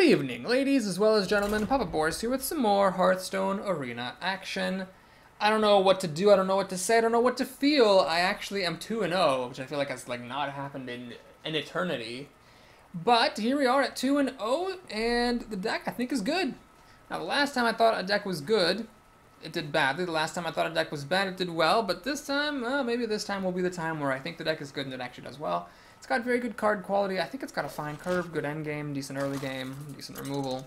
evening, ladies as well as gentlemen. Papa Boris here with some more Hearthstone Arena action. I don't know what to do, I don't know what to say, I don't know what to feel. I actually am 2-0, which I feel like has not happened in an eternity. But here we are at 2-0, and the deck I think is good. Now the last time I thought a deck was good, it did badly. The last time I thought a deck was bad, it did well. But this time, maybe this time will be the time where I think the deck is good and it actually does well. It's got very good card quality. I think it's got a fine curve, good end game, decent early game, decent removal.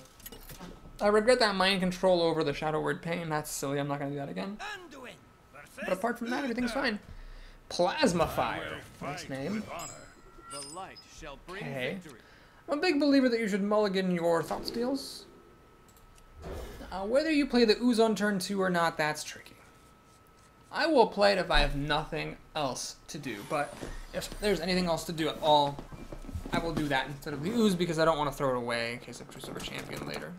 I regret that mind control over the Shadow Word Pain. That's silly. I'm not going to do that again. But apart from that, everything's fine. Plasma Fire. Nice name. Okay. I'm a big believer that you should mulligan your Thought Steals. Whether you play the Ooze on turn 2 or not, that's tricky. I will play it if I have nothing else to do, but if there's anything else to do at all, I will do that instead of the Ooze because I don't want to throw it away in case I choose over champion later.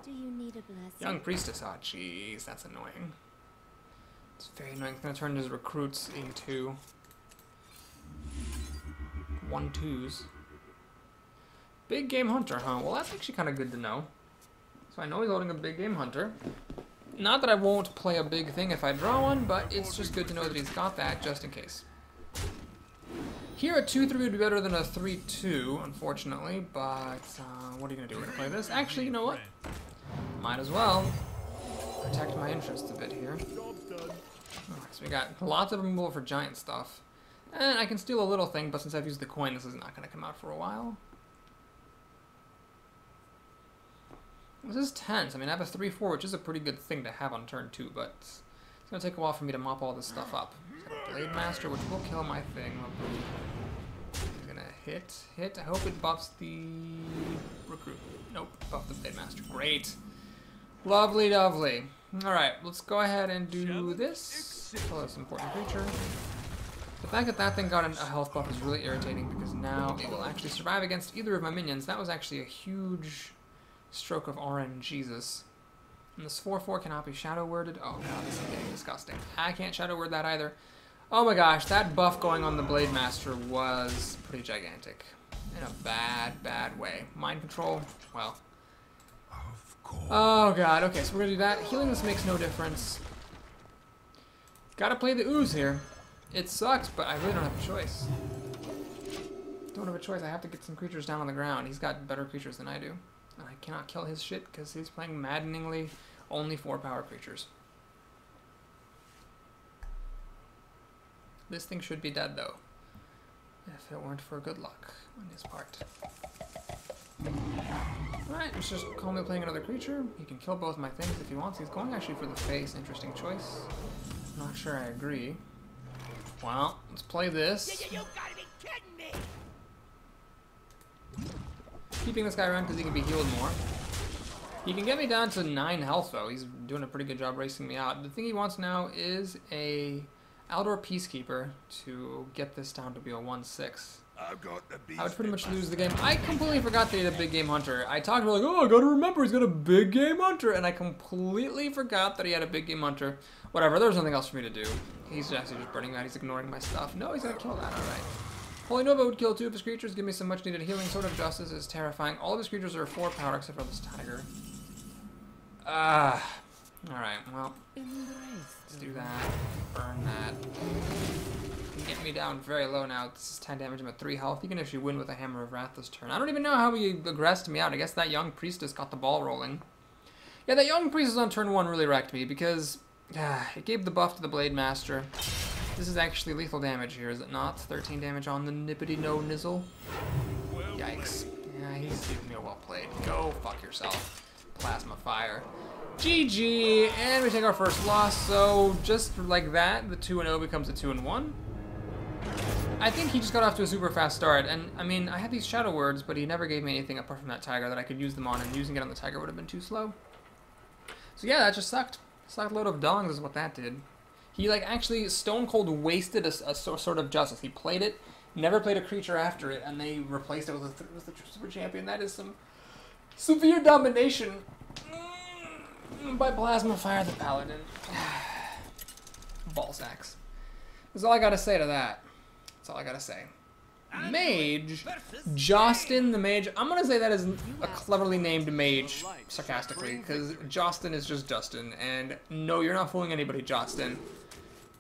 Do you need a blessing? Young Priestess, oh jeez, that's annoying. It's very annoying. It's going to turn his recruits into 1/2s. Big Game Hunter, huh? Well, that's actually kind of good to know. So I know he's holding a Big Game Hunter. Not that I won't play a big thing if I draw one, but it's just good to know that he's got that just in case. Here a 2-3 would be better than a 3-2, unfortunately, but what are you going to do? We're going to play this? Actually, you know what? Might as well protect my interests a bit here. Alright, so we got lots of removal for giant stuff. And I can steal a little thing, but since I've used the coin, this is not going to come out for a while. This is tense. I mean, I have a 3-4, which is a pretty good thing to have on turn 2, but it's going to take a while for me to mop all this stuff up. Blade Master, which will kill my thing. I'm going to hit. I hope it buffs the recruit. Nope, buff the Blade Master. Great. Lovely, lovely. Alright, let's go ahead and do this. Oh, that's an important creature. The fact that that thing got a health buff is really irritating because now it will actually survive against either of my minions. That was actually a huge stroke of RN Jesus. And this 4/4 cannot be shadow worded. Oh god, this is getting disgusting. I can't shadow word that either. Oh my gosh, that buff going on the Blade Master was pretty gigantic. In a bad, bad way. Mind control? Well. Oh god, okay, so we're gonna do that. Healing this makes no difference. Gotta play the Ooze here. It sucks, but I really don't have a choice. Don't have a choice. I have to get some creatures down on the ground. He's got better creatures than I do. And I cannot kill his shit because he's playing maddeningly only 4-power creatures. This thing should be dead though, if it weren't for good luck on his part. Alright, let's just calmly playing another creature. He can kill both my things if he wants. He's going actually for the face. Interesting choice. Not sure I agree. Well, let's play this. You gotta be kidding me! Keeping this guy around because he can be healed more. He can get me down to 9 health though. He's doing a pretty good job racing me out. The thing he wants now is a Outdoor Peacekeeper to get this down to be a 1/6. I would pretty much lose the game. I completely forgot that he had a Big Game Hunter. I talked about like, oh, I gotta remember he's got a Big Game Hunter, and I completely forgot that he had a Big Game Hunter. Whatever, there's nothing else for me to do. He's actually just burning out. He's ignoring my stuff. No, he's gonna kill that. All right. Holy Nova would kill 2 of his creatures, give me some much needed healing. Sword of Justice is terrifying. All of his creatures are 4-power except for this tiger. Alright, well, let's do that. Burn that. You can get me down very low now. This is 10 damage. I'm at 3 health. You can actually win with a Hammer of Wrath this turn. I don't even know how he aggressed me out. I guess that Young Priestess got the ball rolling. Yeah, that Young Priestess on turn 1 really wrecked me because it gave the buff to the Blade Master. This is actually lethal damage here, is it not? 13 damage on the nippity-no-nizzle. Yikes. Yeah, he's giving me a well played. Go fuck yourself. Plasma Fire. GG! And we take our first loss, so just like that, the 2-0 becomes a 2-1. I think he just got off to a super fast start, and I mean, I had these Shadow Words, but he never gave me anything apart from that Tiger that I could use them on, and using it on the Tiger would have been too slow. So yeah, that just sucked. Sucked a load of dongs is what that did. He like actually stone cold wasted a sort of justice. He played it, never played a creature after it, and they replaced it with the super champion. That is some severe domination by Plasma Fire the Paladin. Ball sacks. That's all I gotta say to that. That's all I gotta say. Mage? Justin the mage? I'm gonna say that is a cleverly named mage, sarcastically, because Justin is just Justin, and no, you're not fooling anybody, Justin.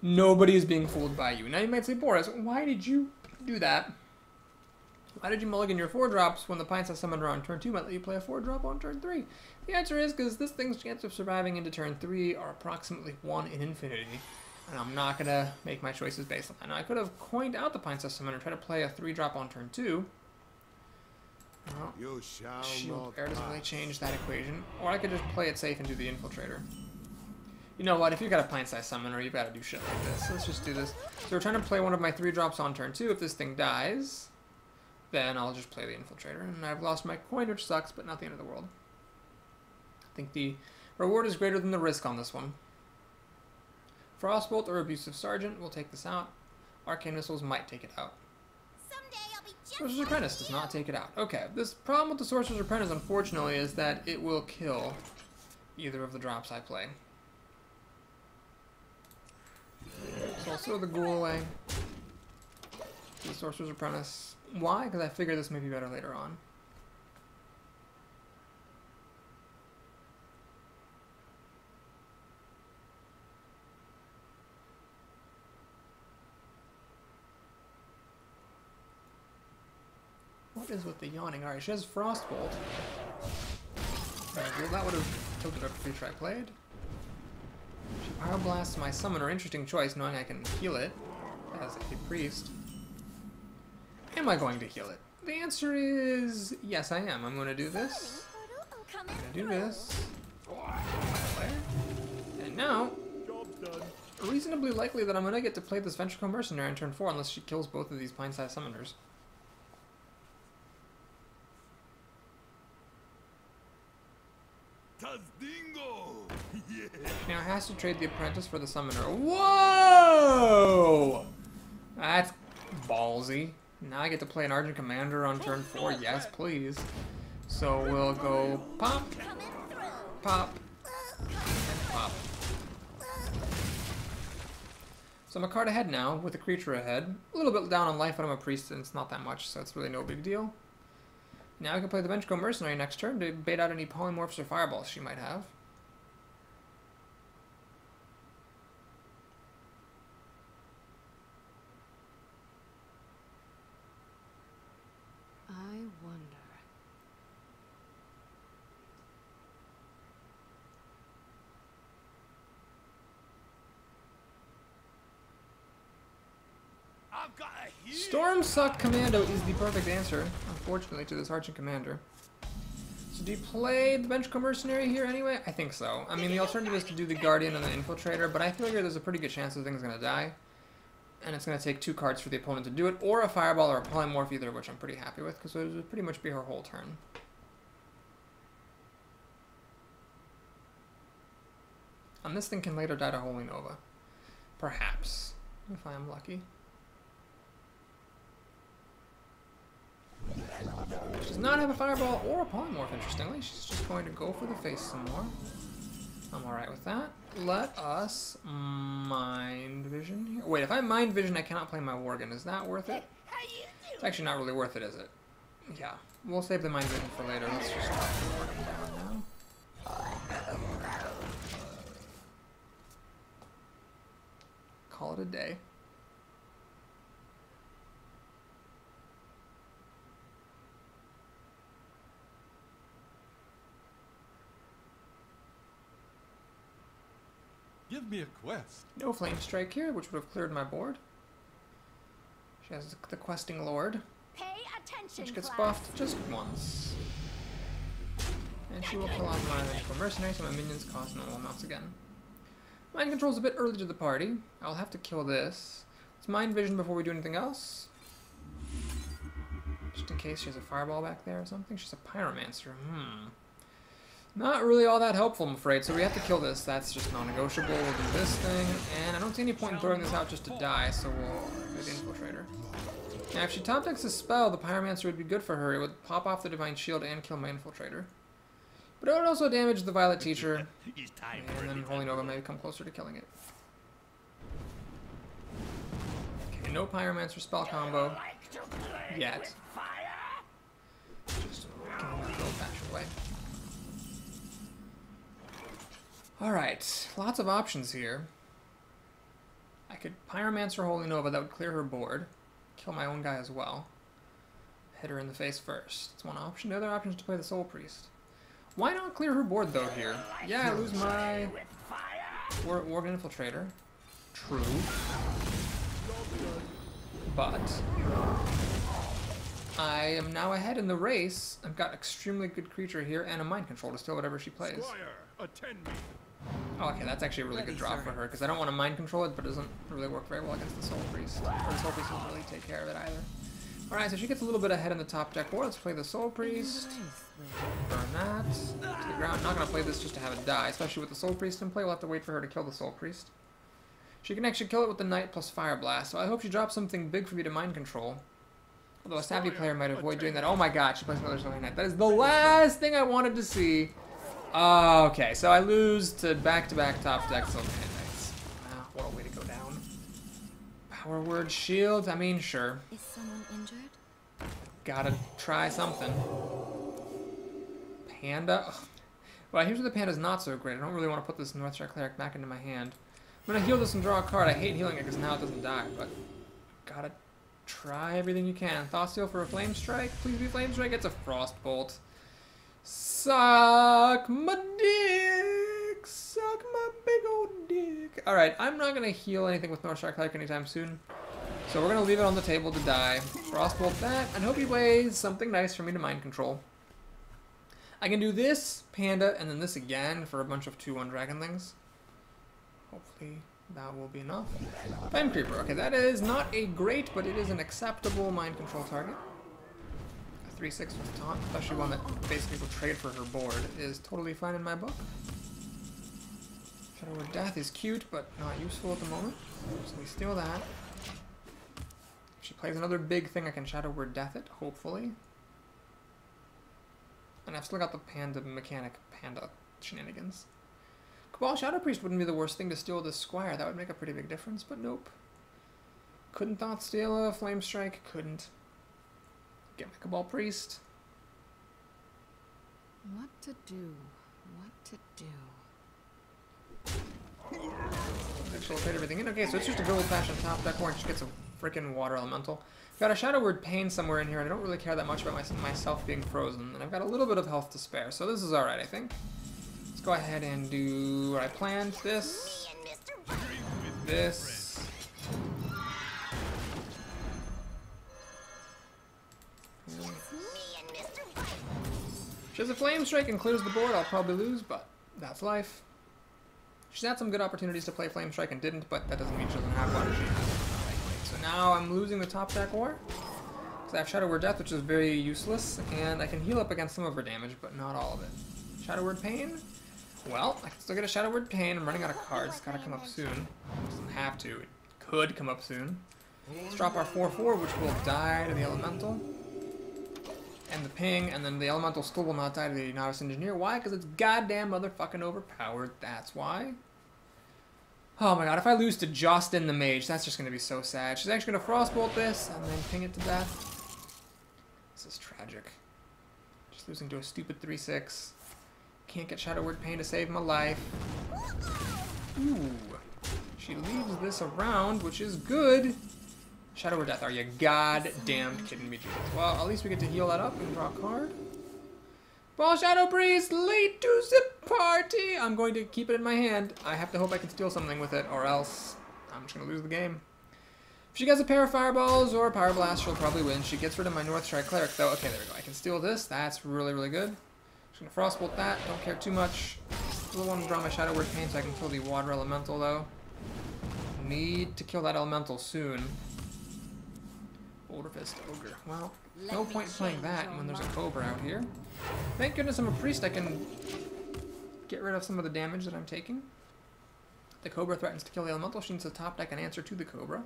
Nobody is being fooled by you. Now you might say, Boris, why did you do that? Why did you mulligan your 4-drops when the Pine Size Summoner on turn 2 might let you play a 4-drop on turn 3? The answer is because this thing's chance of surviving into turn 3 are approximately 1 in infinity. And I'm not going to make my choices based on that. Now, I could have coined out the Pine Size Summoner and tried to play a 3-drop on turn 2. Well, Shield Air doesn't really change that equation. Or I could just play it safe and do the Infiltrator. You know what, if you've got a Pine Size Summoner, you've got to do shit like this. So let's just do this. So we're trying to play one of my 3-drops on turn 2. If this thing dies, then I'll just play the Infiltrator. And I've lost my coin, which sucks, but not the end of the world. I think the reward is greater than the risk on this one. Frostbolt or Abusive Sergeant will take this out. Arcane Missiles might take it out. Sorcerer's Apprentice does not take it out. Okay, this problem with the Sorcerer's Apprentice, unfortunately, is that it will kill either of the drops I play. So I'll throw the Ghoul away. The Sorcerer's Apprentice. Why? Because I figure this may be better later on. What is with the yawning? Alright, she has Frostbolt. Well, that would have tilted up the creature I played. She Pyroblasts my Summoner. Interesting choice, knowing I can heal it as a Priest. Am I going to heal it? The answer is yes, I am. I'm going to do this. I'm going to do this. And now, reasonably likely that I'm going to get to play this Ventricle Mercenary on turn 4 unless she kills both of these Pine-sized Summoners. She now has to trade the Apprentice for the Summoner. Whoa! That's ballsy. Now I get to play an Argent Commander on turn 4. Yes, please. So we'll go pop, pop, and pop. So I'm a card ahead now, with a creature ahead. A little bit down on life, but I'm a priest, and it's not that much, so it's really no big deal. Now I can play the Benchco Mercenary next turn to bait out any Polymorphs or Fireballs she might have. I wonder. I've got a huge Stormsuck Commando is the perfect answer, unfortunately, to this Argent Commander. So do you play the Benchco Mercenary here anyway? I think so. I mean, the alternative is to do the Guardian and the Infiltrator, but I feel like there's a pretty good chance the thing's going to die. And it's going to take 2 cards for the opponent to do it, or a Fireball or a Polymorph, either of which I'm pretty happy with, because it would pretty much be her whole turn. And this thing can later die to Holy Nova. Perhaps, if I am lucky. She does not have a Fireball or a Polymorph, interestingly. She's just going to go for the face some more. I'm alright with that. Let us Mind Vision here. Wait, if I Mind Vision, I cannot play my Worgen. Is that worth it? It's actually not really worth it, is it? Yeah. We'll save the Mind Vision for later. Let's just drop the Worgen down now. Call it a day. Give me a quest. No Flame Strike here, which would have cleared my board. She has the Questing Lord, Pay attention, which gets class. buffed just once. And she will kill off my Magical Mercenary, so my minions cost normal amounts again. Mind Control's a bit early to the party. I'll have to kill this. Let's Mind Vision before we do anything else. Just in case she has a Fireball back there or something. She's a Pyromancer. Not really all that helpful, I'm afraid, so we have to kill this. That's just non-negotiable. We'll do this thing, and I don't see any point in throwing this out just to die, so we'll do the Infiltrator. Now, if she top decks a spell, the Pyromancer would be good for her. It would pop off the Divine Shield and kill my Infiltrator. But it would also damage the Violet Teacher, and then Holy Nova may come closer to killing it. Okay, Okay, no Pyromancer spell combo yet. Just getting the old-fashioned way. Alright, lots of options here. I could Pyromancer Holy Nova, that would clear her board. Kill my own guy as well. Hit her in the face first. That's one option. The other option is to play the Soul Priest. Why not clear her board though here? Yeah, I lose my Worgen Infiltrator. True. But I am now ahead in the race. I've got extremely good creature here and a mind control to steal whatever she plays. Squire, attend me. Oh, okay, that's actually a really good draw for her, because I don't want to mind control it, but it doesn't really work very well against the Soul Priest. Or the Soul Priest doesn't really take care of it either. Alright, so she gets a little bit ahead in the top deck board. Let's play the Soul Priest. Burn that. To the ground. Not going to play this just to have it die, especially with the Soul Priest in play. We'll have to wait for her to kill the Soul Priest. She can actually kill it with the Knight plus Fire Blast, so I hope she drops something big for me to mind control. Although a savvy player might avoid doing that. Oh my god, she plays another Snowy Knight. That is the last thing I wanted to see. Okay, so I lose to back-to-back top deck Snowy Knights. Wow, what a way to go down. Power Word Shield, I mean, sure. Is someone injured? Gotta try something. Panda. Ugh. Well, here's where the Panda's not so great. I don't really want to put this Northshire Cleric back into my hand. I'm gonna heal this and draw a card. I hate healing it because now it doesn't die, but gotta try everything you can. Thoughtsteel for a Flame Strike. Please be Flame Strike. It's a Frostbolt. Suck my dick. Suck my big old dick. Alright, I'm not gonna heal anything with Northshire Cleric anytime soon. So we're gonna leave it on the table to die. Frostbolt that, and hope he plays something nice for me to mind control. I can do this, Panda, and then this again for a bunch of 2/1 dragon things. Hopefully that will be enough. Flame Creeper. Okay, that is not a great, but it is an acceptable mind control target. A 3/6 with taunt, especially one that basically will trade for her board, is totally fine in my book. Shadow Word Death is cute, but not useful at the moment. So we steal that. If she plays another big thing, I can Shadow Word Death it, hopefully. And I've still got the Panda mechanic, Panda shenanigans. Cabal Shadow Priest wouldn't be the worst thing to steal this Squire. That would make a pretty big difference, but nope. Couldn't Thought steal a Flame Strike? Couldn't. Get my Cabal Priest. What to do? What to do? Infiltrate everything in. Okay, so it's just a good old-fashioned top deck orange. Just gets a freaking Water Elemental. Got a Shadow Word Pain somewhere in here, and I don't really care that much about myself being frozen. And I've got a little bit of health to spare, so this is alright, I think. Let's go ahead and do what I planned. This. This. She has a Flame Strike and clears the board. I'll probably lose, but that's life. She's had some good opportunities to play Flame Strike and didn't, but that doesn't mean she doesn't have one. She has. So now I'm losing the top deck war. Because I have Shadow Word Death, which is very useless, and I can heal up against some of her damage, but not all of it. Shadow Word Pain? Well, I can still get a Shadow Word Pain. I'm running out of cards. It's gotta come up soon. It doesn't have to. It could come up soon. Let's drop our 4/4, which will die to the Elemental. And the ping, and then the Elemental still will not die to the Novice Engineer. Why? Because it's goddamn motherfucking overpowered. That's why. Oh my god, if I lose to Justin the Mage, that's just going to be so sad. She's actually going to Frostbolt this, and then ping it to death. This is tragic. Just losing to a stupid 3/6. Can't get Shadow Word Pain to save my life. Ooh. She leaves this around, which is good. Shadow Word Death, are you goddamn kidding me, Jesus? Well, at least we get to heal that up and draw a card. Cabal Shadow Priest, late to the party! I'm going to keep it in my hand. I have to hope I can steal something with it, or else I'm just going to lose the game. If she gets a pair of Fireballs or a Power Blast, she'll probably win. She gets rid of my Northshire Cleric, though. Okay, there we go. I can steal this. That's really, really good. Just going to Frostbolt that. Don't care too much. Still want to draw my Shadow Word Pain so I can kill the Water Elemental, though. Need to kill that Elemental soon. Boulder Fist Ogre. Well, no point in playing that when there's a Cobra out here. Thank goodness I'm a priest. I can get rid of some of the damage that I'm taking. The Cobra threatens to kill the Elemental. She needs to top deck an answer to the Cobra.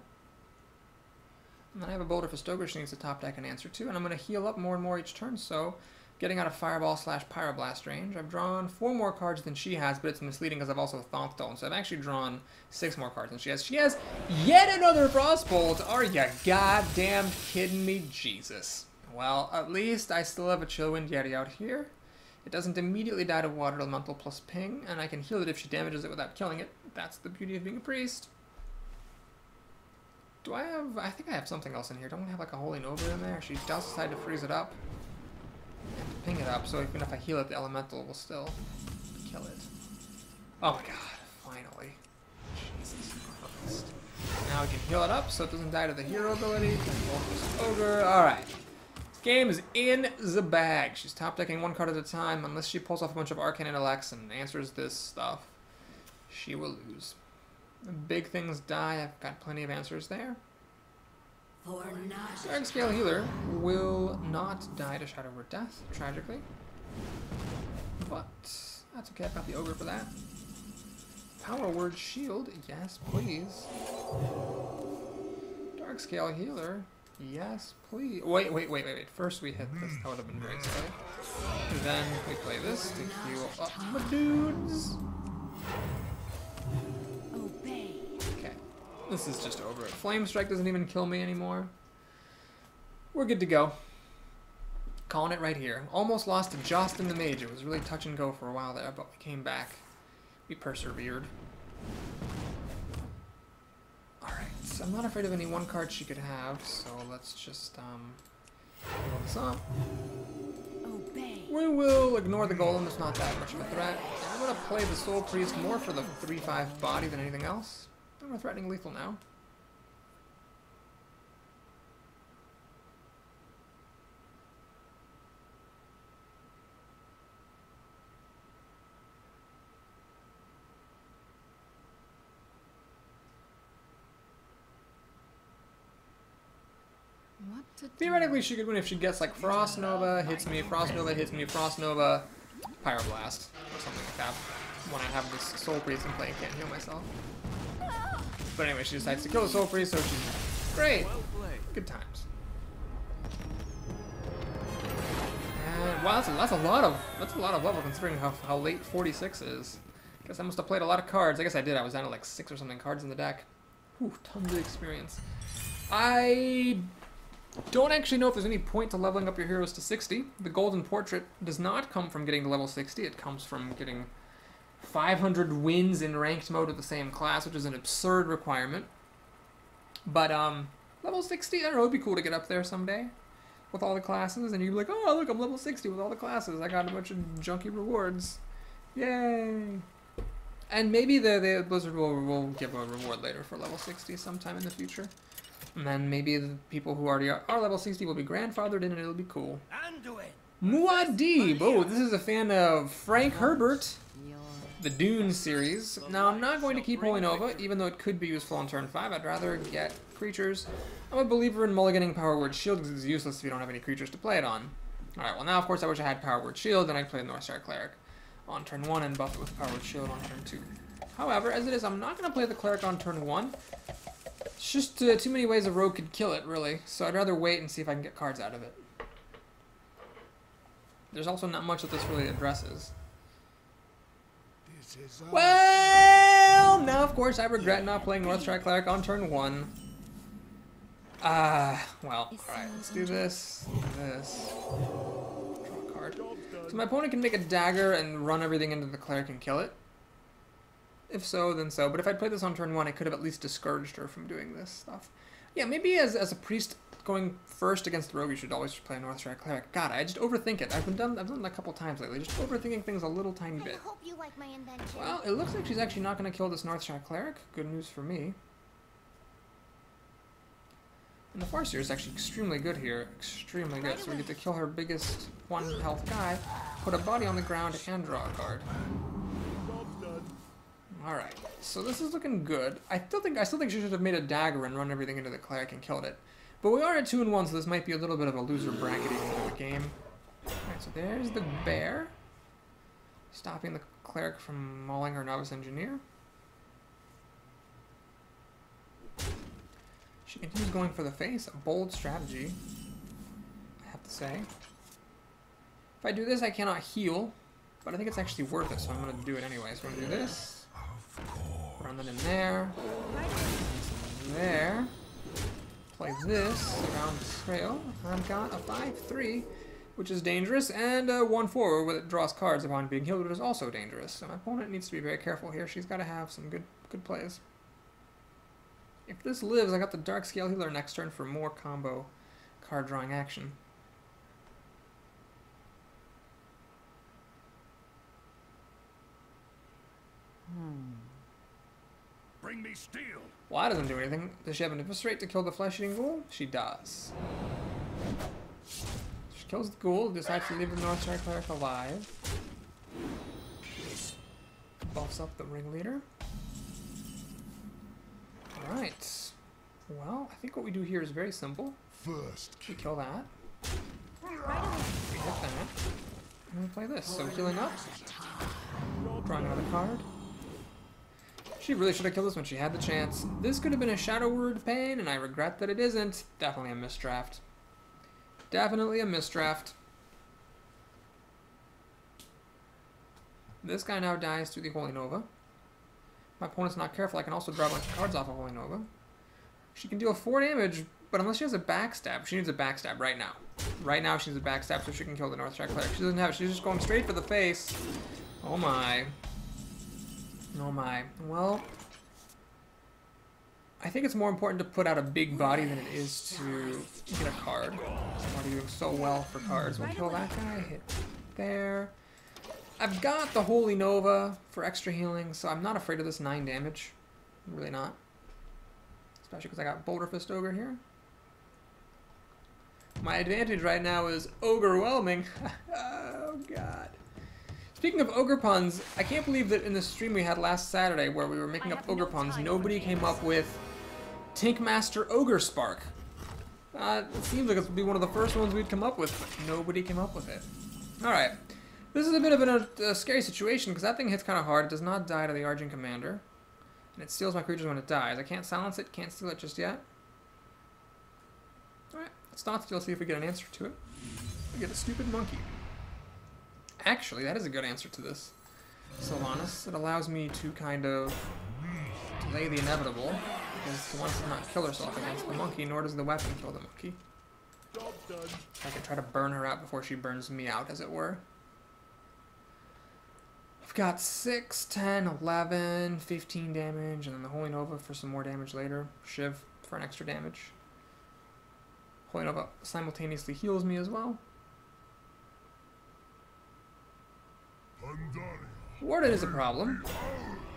And then I have a Boulder Fist Ogre she needs to top deck an answer to. And I'm going to heal up more and more each turn, so getting out of Fireball / Pyroblast range. I've drawn 4 more cards than she has, but it's misleading because I've also Thought Stone. So I've actually drawn 6 more cards than she has. She has yet another Frostbolt. Are you goddamn kidding me? Jesus. Well, at least I still have a Chillwind Yeti out here. It doesn't immediately die to Water Elemental plus Ping, and I can heal it if she damages it without killing it. That's the beauty of being a priest. Do I have... I think I have something else in here. Don't I have like a Holy Nova in there? She does decide to freeze it up and ping it up, so even if I heal it, the Elemental will still kill it. Oh my god, finally. Jesus Christ. Now we can heal it up so it doesn't die to the hero ability. Ogre. Alright. Game is in the bag. She's top decking 1 card at a time. Unless she pulls off a bunch of Arcane Intellects and answers this stuff, she will lose. Big things die. I've got plenty of answers there. Dark Scale Healer will not die to Shadow Word Death, tragically. But that's okay. I've got the Ogre for that. Power Word Shield. Yes, please. Dark Scale Healer. Yes, please. Wait. First we hit this. That would have been very silly. Then we play this to heal up my dudes. Okay. This is just over it. Flame Strike doesn't even kill me anymore. We're good to go. Calling it right here. Almost lost to Jostin the Mage. It was really touch and go for a while there, but we came back. We persevered. Alright, so I'm not afraid of any 1 card she could have, so let's just heal this up. We will ignore the Golem, it's not that much of a threat. And I'm going to play the Soul Priest more for the 3/5 body than anything else. And we're threatening lethal now. Theoretically, she could win if she gets like Frost Nova, hits me, Frost Nova, hits me, Frost Nova, Pyroblast, or something like that. When I have this Soul Priest in play and can't heal myself. But anyway, she decides to kill the Soul Priest, so she's great. Good times. And wow, that's a lot of level considering how late 46 is. Guess I must have played a lot of cards. I guess I did. I was down to like 6 or something cards in the deck. Whew, tons of experience. I don't actually know if there's any point to leveling up your heroes to 60. The Golden Portrait does not come from getting to level 60. It comes from getting 500 wins in ranked mode with the same class, which is an absurd requirement. But level 60, I don't know, it'd be cool to get up there someday with all the classes, and you'd be like, oh, look, I'm level 60 with all the classes. I got a bunch of junky rewards. Yay! And maybe the Blizzard will give a reward later for level 60 sometime in the future. And then maybe the people who already are level 60 will be grandfathered in and it'll be cool. Muad'Dib! Oh, this is a fan of Frank Herbert, the Dune series. Now, I'm not going to keep Holy Nova, even though it could be useful on turn 5. I'd rather get creatures. I'm a believer in mulliganing Power Word Shield because it's useless if you don't have any creatures to play it on. Alright, well now, of course, I wish I had Power Word Shield, then I'd play the Northstar Cleric on turn 1 and buff it with Power Word Shield on turn 2. However, as it is, I'm not going to play the Cleric on turn 1. It's just too many ways a rogue could kill it, really. So I'd rather wait and see if I can get cards out of it. There's also not much that this really addresses. Well, now of course I regret not playing Northstar Cleric on turn 1. Well, alright, let's do this, draw a card. So my opponent can make a dagger and run everything into the Cleric and kill it. If so, then so. But if I'd played this on turn 1, I could have at least discouraged her from doing this stuff. Yeah, maybe as a priest going first against the rogue, you should always play a Northstar Cleric. God, I just overthink it. I've done it a couple times lately, just overthinking things a little tiny bit. I hope you like my invention. Well, it looks like she's actually not going to kill this Northstar Cleric. Good news for me. And the Farseer is actually extremely good here. Extremely good. So we get to kill her biggest 1 health guy, put a body on the ground, and draw a card. Alright, so this is looking good. I still think she should have made a dagger and run everything into the Cleric and killed it. But we are at 2-1, so this might be a little bit of a loser bracketing into the game. Alright, so there's the bear. Stopping the Cleric from mauling her Novice Engineer. She continues going for the face. A bold strategy, I have to say. If I do this, I cannot heal, but I think it's actually worth it, so I'm going to do it anyway. So I'm going to do this. Run that in there. There. Play this around the trail. I've got a 5-3, which is dangerous, and a 1-4, where it draws cards upon being healed, which is also dangerous. So my opponent needs to be very careful here. She's got to have some good plays. If this lives, I got the Dark Scale Healer next turn for more combo card drawing action. Bring me steel. Well, that doesn't do anything. Does she have an Eviscerate to kill the flesh-eating ghoul? She does. She kills the ghoul, decides to leave the Northstar Cleric alive. Buffs up the ringleader. Alright. Well, I think what we do here is very simple. First, We kill that. We hit that. And we play this. So healing up. Drawing another card. She really should have killed this when she had the chance. This could have been a Shadow Word Pain, and I regret that it isn't. Definitely a misdraft. Definitely a misdraft. This guy now dies to the Holy Nova. My opponent's not careful, I can also draw a bunch of cards off of Holy Nova. She can deal 4 damage, but unless she has a backstab, she needs a backstab right now. Right now she needs a backstab so she can kill the Northstar Cleric. She doesn't have it, she's just going straight for the face. Oh my. Oh my. Well, I think it's more important to put out a big body than it is to get a card. I'm already doing so well for cards. We'll kill that guy, hit there. I've got the Holy Nova for extra healing, so I'm not afraid of this 9 damage. I'm really not. Especially because I got Boulder Fist Ogre here. My advantage right now is Ogre-whelming. Oh god. Speaking of ogre puns, I can't believe that in the stream we had last Saturday where we were making up ogre puns, nobody came up with Tinkmaster Ogrespark. It seems like it would be one of the first ones we'd come up with, but nobody came up with it. Alright. This is a bit of a scary situation because that thing hits kind of hard. It does not die to the Argent Commander. And it steals my creatures when it dies. I can't silence it, can't steal it just yet. Alright, let's not steal, see if we get an answer to it. We get a stupid monkey. Actually, that is a good answer to this, Sylvanas. It allows me to kind of delay the inevitable, because Sylvanas does not kill herself against the monkey, nor does the weapon kill the monkey. I can try to burn her out before she burns me out, as it were. We've got 6, 10, 11, 15 damage, and then the Holy Nova for some more damage later. Shiv for an extra damage. Holy Nova simultaneously heals me as well. Warden is a problem,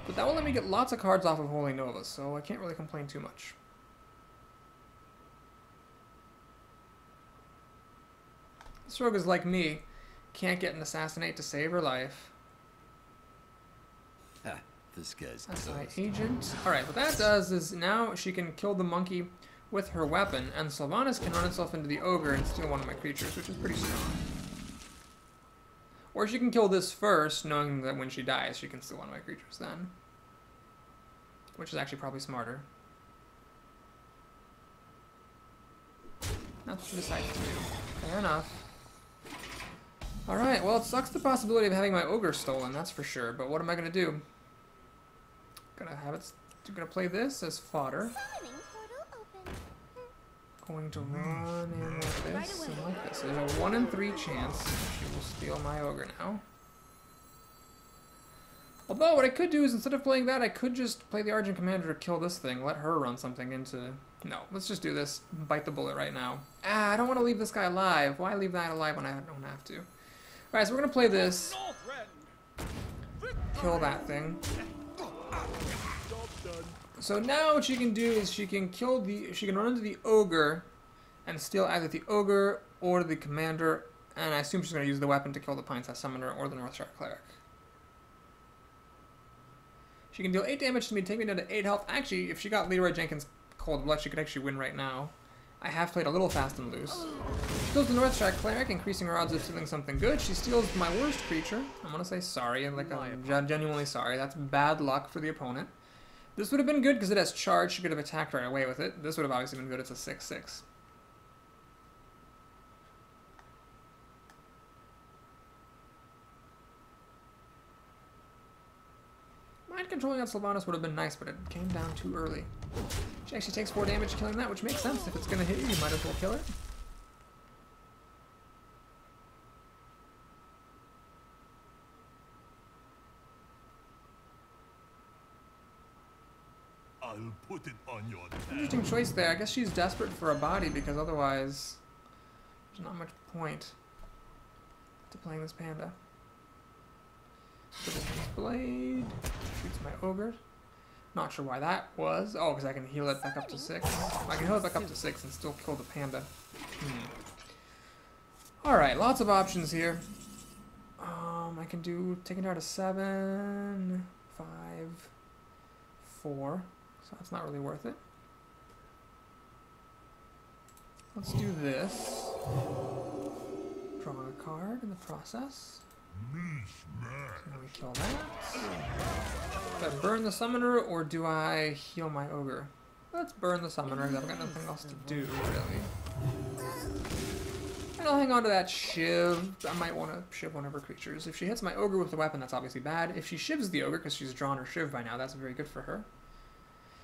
but that will let me get lots of cards off of Holy Nova, so I can't really complain too much. This rogue is like me, can't get an Assassinate to save her life. Ha, this guy's That's my toast. agent. Alright, what that does is now she can kill the monkey with her weapon, and Sylvanas can run itself into the ogre and steal one of my creatures, which is pretty strong. Or she can kill this first, knowing that when she dies, she can steal one of my creatures then. Which is actually probably smarter. That's what she decides to do. Fair enough. Alright, well, it sucks the possibility of having my ogre stolen, that's for sure. But what am I going to do? Gonna play this as fodder. Going to run in like this and like this. There's a 1 in 3 chance she will steal my ogre now. Although what I could do is instead of playing that, I could just play the Argent Commander to kill this thing. Let her run something into... No, let's just do this. Bite the bullet right now. I don't want to leave this guy alive. Why leave that alive when I don't have to? Alright, so we're going to play this. Kill that thing. So now what she can do is she can run into the ogre and steal either the ogre or the commander, and I assume she's going to use the weapon to kill the Pine-sized Summoner or the Northstar Cleric. She can deal 8 damage to me, take me down to 8 health. Actually, if she got Leroy Jenkins Cold Blood, she could actually win right now. I have played a little fast and loose. She kills the Northstar Cleric, increasing her odds of stealing something good. She steals my worst creature. I'm going to say sorry, like I'm genuinely sorry. That's bad luck for the opponent. This would have been good because it has charge. She could have attacked right away with it. This would have obviously been good. It's a 6/6. Mind controlling that Sylvanas would have been nice, but it came down too early. She actually takes 4 damage killing that, which makes sense. If it's going to hit you, you might as well kill it. I'll put it on your tab. Interesting choice there. I guess she's desperate for a body because otherwise there's not much point to playing this panda. So this blade shoots my ogre. Not sure why that was. Oh, because I can heal it back up to 6. I can heal it back up to 6 and still kill the panda. Alright, lots of options here. I can do taking her to 7, 5, 4. So that's not really worth it. Let's do this. Draw a card in the process. So now we kill that. Do I burn the summoner or do I heal my ogre? Let's burn the summoner because I've got nothing else to do, really. And I'll hang on to that shiv. I might want to shiv one of her creatures. If she hits my ogre with the weapon, that's obviously bad. If she shivs the ogre, because she's drawn her shiv by now, that's very good for her.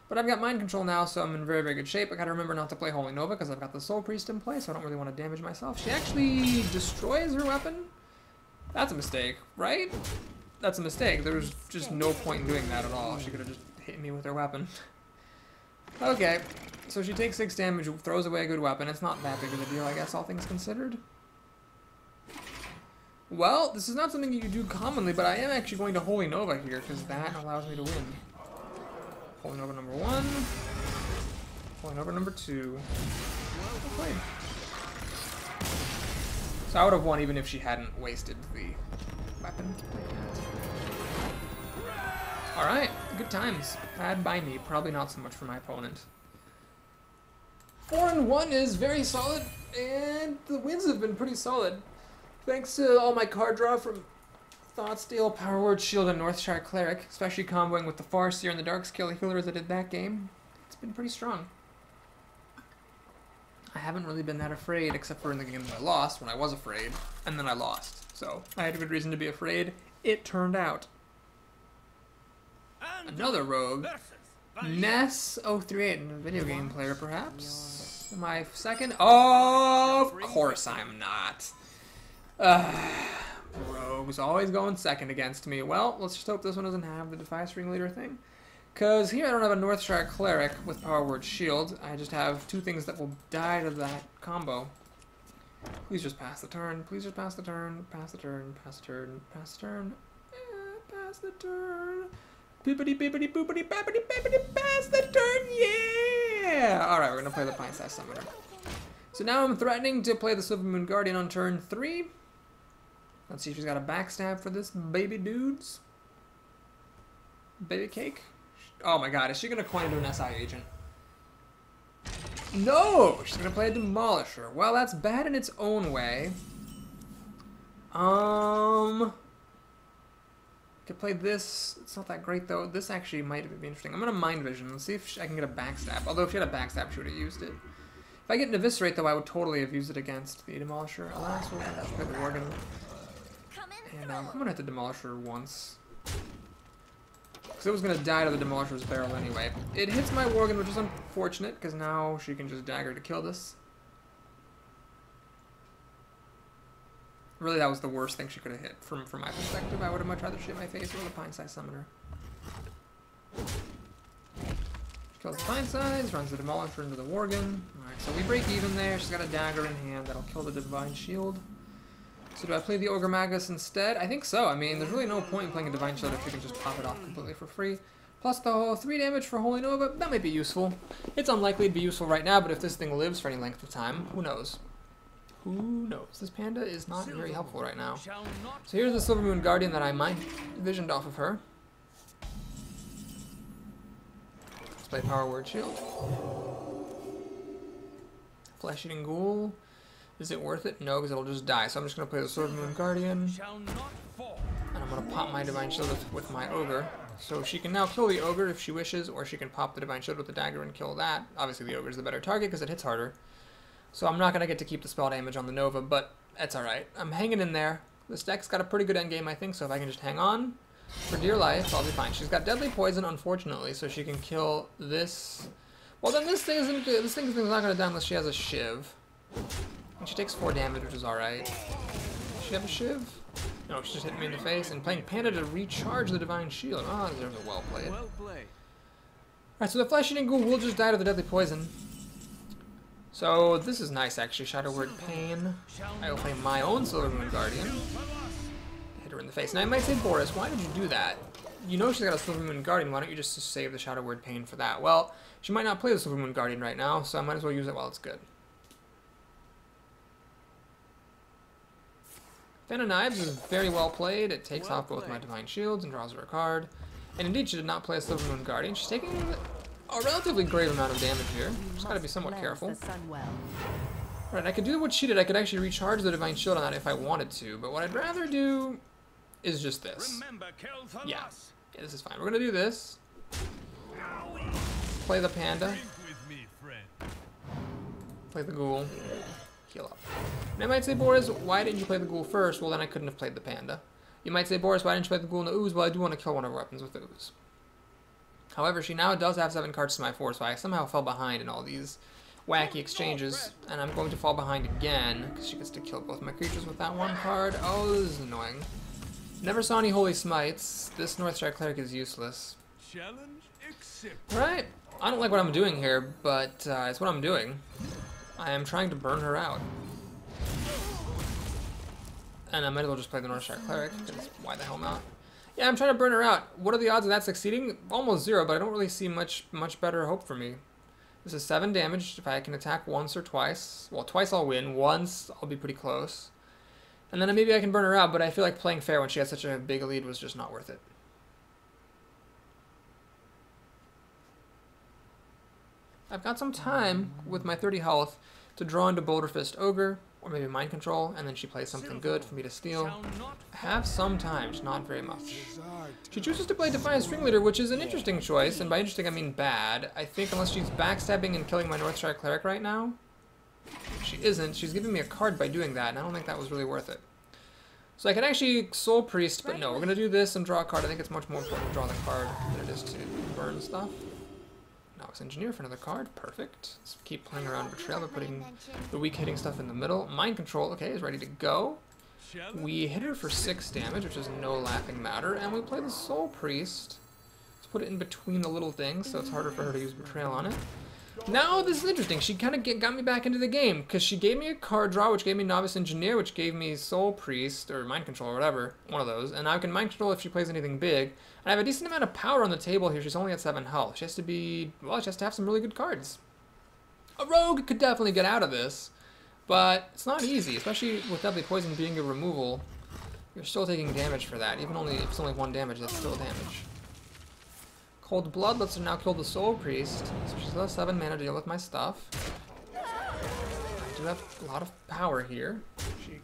But I've got mind control now, so I'm in very, very good shape. I gotta remember not to play Holy Nova because I've got the Soul Priest in play, so I don't really want to damage myself. She actually destroys her weapon? That's a mistake, right? That's a mistake. There was just no point in doing that at all. She could have just hit me with her weapon. Okay, so she takes 6 damage, throws away a good weapon. It's not that big of a deal, I guess, all things considered. Well, this is not something you do commonly, but I am actually going to Holy Nova here, because that allows me to win. Holy Nova number 1. Holy Nova number 2. Well played. So I would have won even if she hadn't wasted the weapon. Alright, good times. Bad by me, probably not so much for my opponent. 4-1 is very solid, and the wins have been pretty solid. Thanks to all my card draw from Thoughtsteel, Power Word, Shield, and Northshire Cleric, especially comboing with the Farseer and the Darkscale Healer as I did that game. It's been pretty strong. I haven't really been that afraid, except for in the games I lost, when I was afraid, and then I lost. So, I had a good reason to be afraid. It turned out. Another rogue. Ness038, a video game player, perhaps? Am I second? Oh, of course I'm not. Rogue's always going second against me. Well, let's just hope this one doesn't have the Defiance Ring Leader thing. Because here I don't have a Northshire Cleric with Power Word Shield. I just have 2 things that will die to that combo. Please just pass the turn. Please just pass the turn. Pass the turn. Pass the turn. Pass the turn. Pass the turn. Bippity bippity boopity bappity bappity pass the turn. Yeah! Alright, we're going to play the Pint-Sized Summoner. So now I'm threatening to play the Silver Moon Guardian on turn 3. Let's see if she's got a backstab for this baby dudes. Baby cake. Oh my god, is she going to coin into an SI agent? No! She's going to play a Demolisher. Well, that's bad in its own way. Could play this. It's not that great, though. This actually might be interesting. I'm going to Mind Vision. Let's see if I can get a backstab. Although if she had a backstab, she would have used it. If I get an Eviscerate, though, I would totally have used it against the Demolisher. Alas, we'll play the Worgen. And I'm going to hit the Demolisher once. Because it was going to die to the Demolisher's barrel anyway. It hits my Worgen, which is unfortunate, because now she can just dagger to kill this. Really, that was the worst thing she could have hit from my perspective. I would have much rather shoot my face with a Pint-Sized Summoner. Kills the Pint-Sized, runs the Demolisher into the Worgen. Alright, so we break even there. She's got a dagger in hand that'll kill the Divine Shield. So do I play the Ogre Magus instead? I think so. I mean, there's really no point in playing a Divine Shield if you can just pop it off completely for free. Plus the whole 3 damage for Holy Nova, that might be useful. It's unlikely to be useful right now, but if this thing lives for any length of time, who knows? Who knows? This panda is not very helpful right now. So here's the Silver Moon Guardian that I mind visioned off of her. Let's play Power Word Shield. Flesh Eating Ghoul. Is it worth it? No, because it'll just die. So I'm just going to play the Silver Moon Guardian. And I'm going to pop my Divine Shield with my Ogre. So she can now kill the Ogre if she wishes, or she can pop the Divine Shield with the dagger and kill that. Obviously the Ogre is the better target because it hits harder. So I'm not going to get to keep the spell damage on the Nova, but that's alright. I'm hanging in there. This deck's got a pretty good endgame, I think, so if I can just hang on, For dear life, I'll be fine. She's got deadly poison, unfortunately, so she can kill this. Well, then this thing isn't good. This thing's not going to die unless she has a shiv. And she takes 4 damage, which is alright. Does she have a shiv? No, she just hit me in the face. And playing Panda to recharge the Divine Shield. Ah, oh, there's a well played. Alright, so the Flesh-Eating Ghoul will just die to the deadly poison. So this is nice, actually. Shadow Word Pain. I will play my own Silver Moon Guardian. Hit her in the face. Now I might say, Boris, why did you do that? You know she's got a Silver Moon Guardian. Why don't you just save the Shadow Word Pain for that? Well, she might not play the Silver Moon Guardian right now, so I might as well use it while it's good. Fan of Knives is very well played. It takes off both my Divine Shields and draws her a card. And indeed, she did not play a Silver Moon Guardian. She's taking a relatively grave amount of damage here. Just gotta be somewhat careful. Right, I could do what she did. I could actually recharge the Divine Shield on that if I wanted to. But what I'd rather do is just this. Yeah, this is fine. We're gonna do this. Play the Panda. Play the Ghoul. Heal up. And I might say, Boris, why didn't you play the Ghoul first? Well, then I couldn't have played the Panda. You might say, Boris, why didn't you play the Ghoul and the Ooze? Well, I do want to kill one of her weapons with the Ooze. However, she now does have 7 cards to my 4, so I somehow fell behind in all these wacky exchanges. And I'm going to fall behind again, because she gets to kill both my creatures with that one card. Oh, this is annoying. Never saw any Holy Smites. This Northshire Cleric is useless. Right. I don't like what I'm doing here, but it's what I'm doing. I am trying to burn her out. And I might as well just play the Northshire Cleric, because why the hell not? Yeah, I'm trying to burn her out. What are the odds of that succeeding? Almost 0, but I don't really see much better hope for me. This is 7 damage if I can attack once or twice. Well, twice I'll win. Once, I'll be pretty close. And then maybe I can burn her out, but I feel like playing fair when she had such a big lead was just not worth it. I've got some time with my 30 health to draw into Boulder Fist Ogre, or maybe Mind Control, and then she plays something good for me to steal. I have some time, just not very much. She chooses to play Defiant String Leader, which is an interesting choice, and by interesting I mean bad. I think unless she's backstabbing and killing my Northshire Cleric right now, she isn't. She's giving me a card by doing that, and I don't think that was really worth it. So I could actually Soul Priest, but no, we're going to do this and draw a card. I think it's much more important to draw the card than it is to burn stuff. Novice Engineer for another card. Perfect. Let's keep playing around Betrayal by putting the weak hitting stuff in the middle. Mind Control, okay, is ready to go. We hit her for 6 damage, which is no laughing matter, and we play the Soul Priest. Let's put it in between the little things, so it's harder for her to use Betrayal on it. Now, this is interesting. She kind of got me back into the game, because she gave me a card draw, which gave me Novice Engineer, which gave me Soul Priest, or Mind Control, or whatever, one of those, and now I can Mind Control if she plays anything big. And I have a decent amount of power on the table here. She's only at 7 health. She has to be, well, she has to have some really good cards. A rogue could definitely get out of this, but it's not easy, especially with Deadly Poison being a removal. You're still taking damage for that. Even if it's only 1 damage, that's still damage. Cold Blood lets her now kill the Soul Priest, so she's got 7 mana to deal with my stuff. I do have a lot of power here. She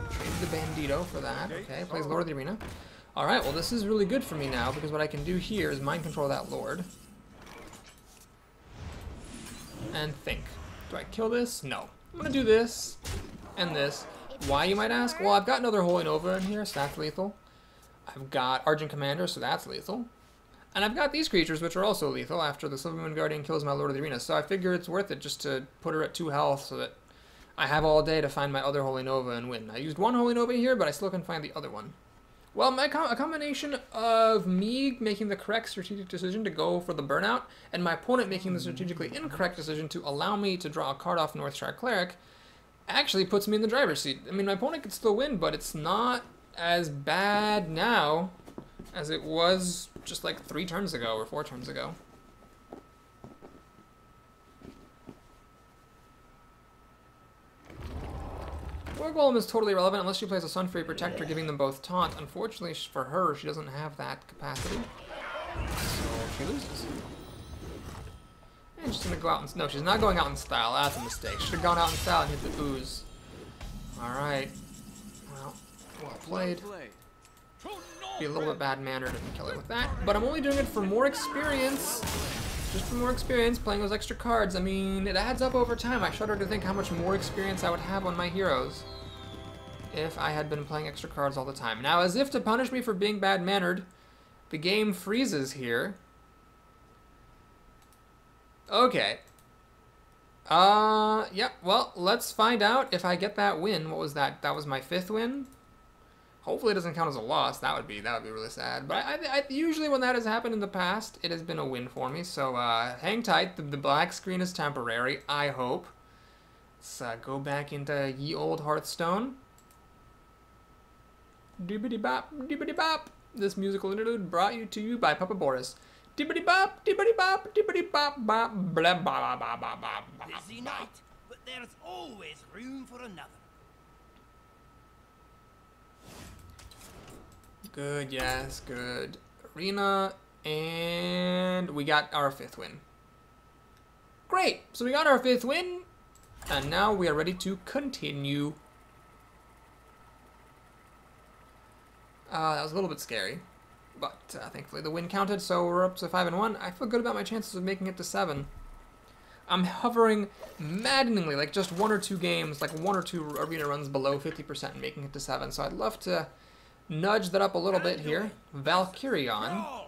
traded the Bandito for that. Okay, plays Lord of the Arena. Alright, well this is really good for me now, because what I can do here is Mind Control that Lord. And think. Do I kill this? No. I'm gonna do this, and this. Why, you might ask? Well, I've got another Holy Nova in here, so that's lethal. I've got Argent Commander, so that's lethal. And I've got these creatures, which are also lethal after the Silver Moon Guardian kills my Lord of the Arena. So I figure it's worth it just to put her at 2 health so that I have all day to find my other Holy Nova and win. I used 1 Holy Nova here, but I still can find the other one. Well, a combination of me making the correct strategic decision to go for the burnout, and my opponent making the strategically incorrect decision to allow me to draw a card off Northshire Cleric actually puts me in the driver's seat. I mean, my opponent could still win, but it's not as bad now as it was just like 3 turns ago or 4 turns ago. War Golem is totally irrelevant unless she plays a Sun Fury Protector, giving them both taunt. Unfortunately for her, she doesn't have that capacity, so she loses. And she's gonna go out and... No, she's not going out in style. That's a mistake. Should have gone out in style and hit the ooze. Alright. Well played. Be a little bit bad-mannered and kill her with that. But I'm only doing it for more experience. Just for more experience, playing those extra cards. I mean, it adds up over time. I shudder to think how much more experience I would have on my heroes if I had been playing extra cards all the time. Now, as if to punish me for being bad-mannered, The game freezes here. Okay. Yep, well, let's find out if I get that win. What was that? That was my 5th win? Hopefully it doesn't count as a loss. That would be really sad. But I usually when that has happened in the past, it has been a win for me. So hang tight. The black screen is temporary, I hope. Let's go back into ye old Hearthstone. Dibbity bop, dibbity bop. This musical interlude brought to you by Papa Boris. Dibbity bop, dibbity bop, dibbity bop, bop, blah, blah, blah, blah, blah, blah. Busy night, but there's always room for another. Good, yes, good. Arena, and we got our 5th win. Great, so we got our 5th win, and now we are ready to continue. That was a little bit scary, but thankfully the win counted, so we're up to 5-1. I feel good about my chances of making it to 7. I'm hovering maddeningly, like just 1 or 2 games, like 1 or 2 arena runs below 50% and making it to 7, so I'd love to nudge that up a little bit here. Valkyrion.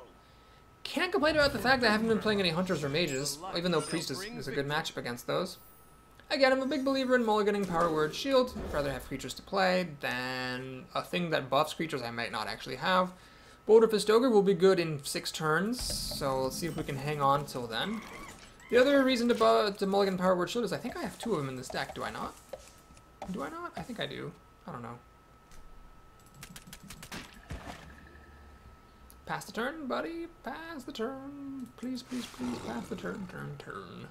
Can't complain about the fact that I haven't been playing any Hunters or Mages, even though Priest is a good matchup against those. Again, I'm a big believer in mulliganing Power Word Shield. I'd rather have creatures to play than a thing that buffs creatures I might not actually have. Boulder Fist Ogre will be good in 6 turns, so let's see if we can hang on till then. The other reason to mulligan Power Word Shield is I think I have 2 of them in this deck. Do I not? Do I not? I think I do. I don't know. Pass the turn, buddy. Pass the turn. Please, please, please, pass the turn, turn.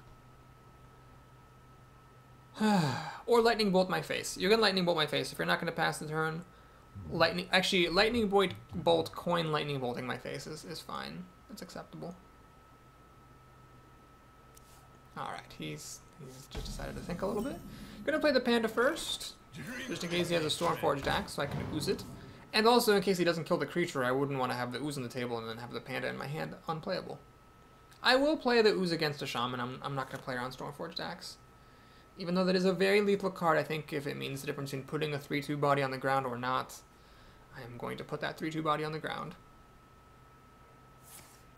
Or Lightning Bolt my face. You can Lightning Bolt my face. If you're not going to pass the turn, Lightning Bolt coin Lightning Bolting my face is fine. It's acceptable. Alright, he's just decided to think a little bit. Gonna play the Panda first, just in case he has a Stormforged axe, so I can ooze it. And also, in case he doesn't kill the creature, I wouldn't want to have the ooze on the table and then have the panda in my hand unplayable. I will play the ooze against a shaman. I'm not going to play around Stormforged Axe. Even though that is a very lethal card, I think if it means the difference between putting a 3/2 body on the ground or not, I am going to put that 3/2 body on the ground.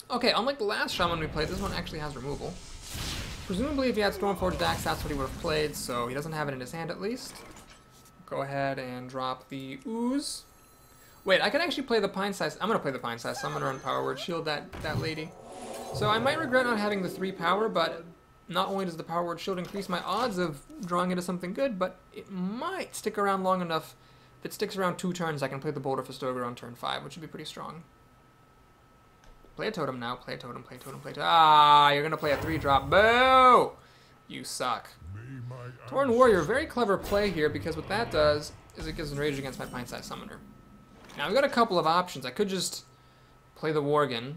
Okay, unlike the last shaman we played, this one actually has removal. Presumably if he had Stormforged Axe, that's what he would have played, so he doesn't have it in his hand at least. Go ahead and drop the ooze. Wait, I could actually play the Pine Size. I'm going to play the Pine Size Summoner and Power Word Shield that lady. So I might regret not having the 3 power, but not only does the Power Word Shield increase my odds of drawing into something good, but it might stick around long enough. If it sticks around 2 turns, I can play the Boulder Fist Ogre on turn 5, which would be pretty strong. Play a totem now. Play a totem, play a totem, play a totem. Ah, you're going to play a 3-drop. Boo! You suck. Torn Warrior, very clever play here, because what that does is it gives Enrage against my Pine Size Summoner. Now, I've got a couple of options. I could just play the Worgen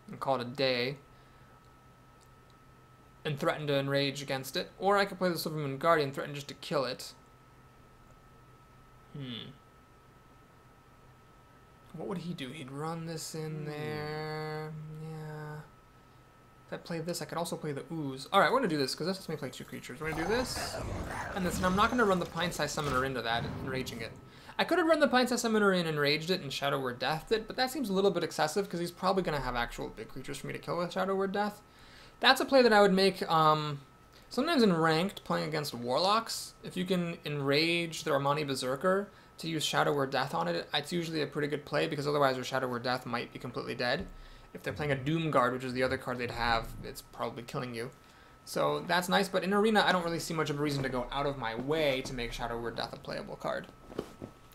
and call it a day and threaten to enrage against it, or I could play the Silvermoon Guardian and threaten just to kill it. What would he do? He'd run this in there. Yeah. If I play this, I could also play the Ooze. Alright, we're going to do this, because this lets me play 2 creatures. We're going to do this and this, and I'm not going to run the Pine Size Summoner into that, enraging it. I could have run the Pine Size Summoner in, enraged it, and Shadow Word Deathed it, but that seems a little bit excessive, because he's probably going to have actual big creatures for me to kill with Shadow Word Death. That's a play that I would make sometimes in ranked, playing against Warlocks. If you can enrage the Armani Berserker to use Shadow Word Death on it, it's usually a pretty good play, because otherwise their Shadow Word Death might be completely dead. If they're playing a Doom Guard, which is the other card they'd have, it's probably killing you. So that's nice, but in Arena I don't really see much of a reason to go out of my way to make Shadow Word Death a playable card.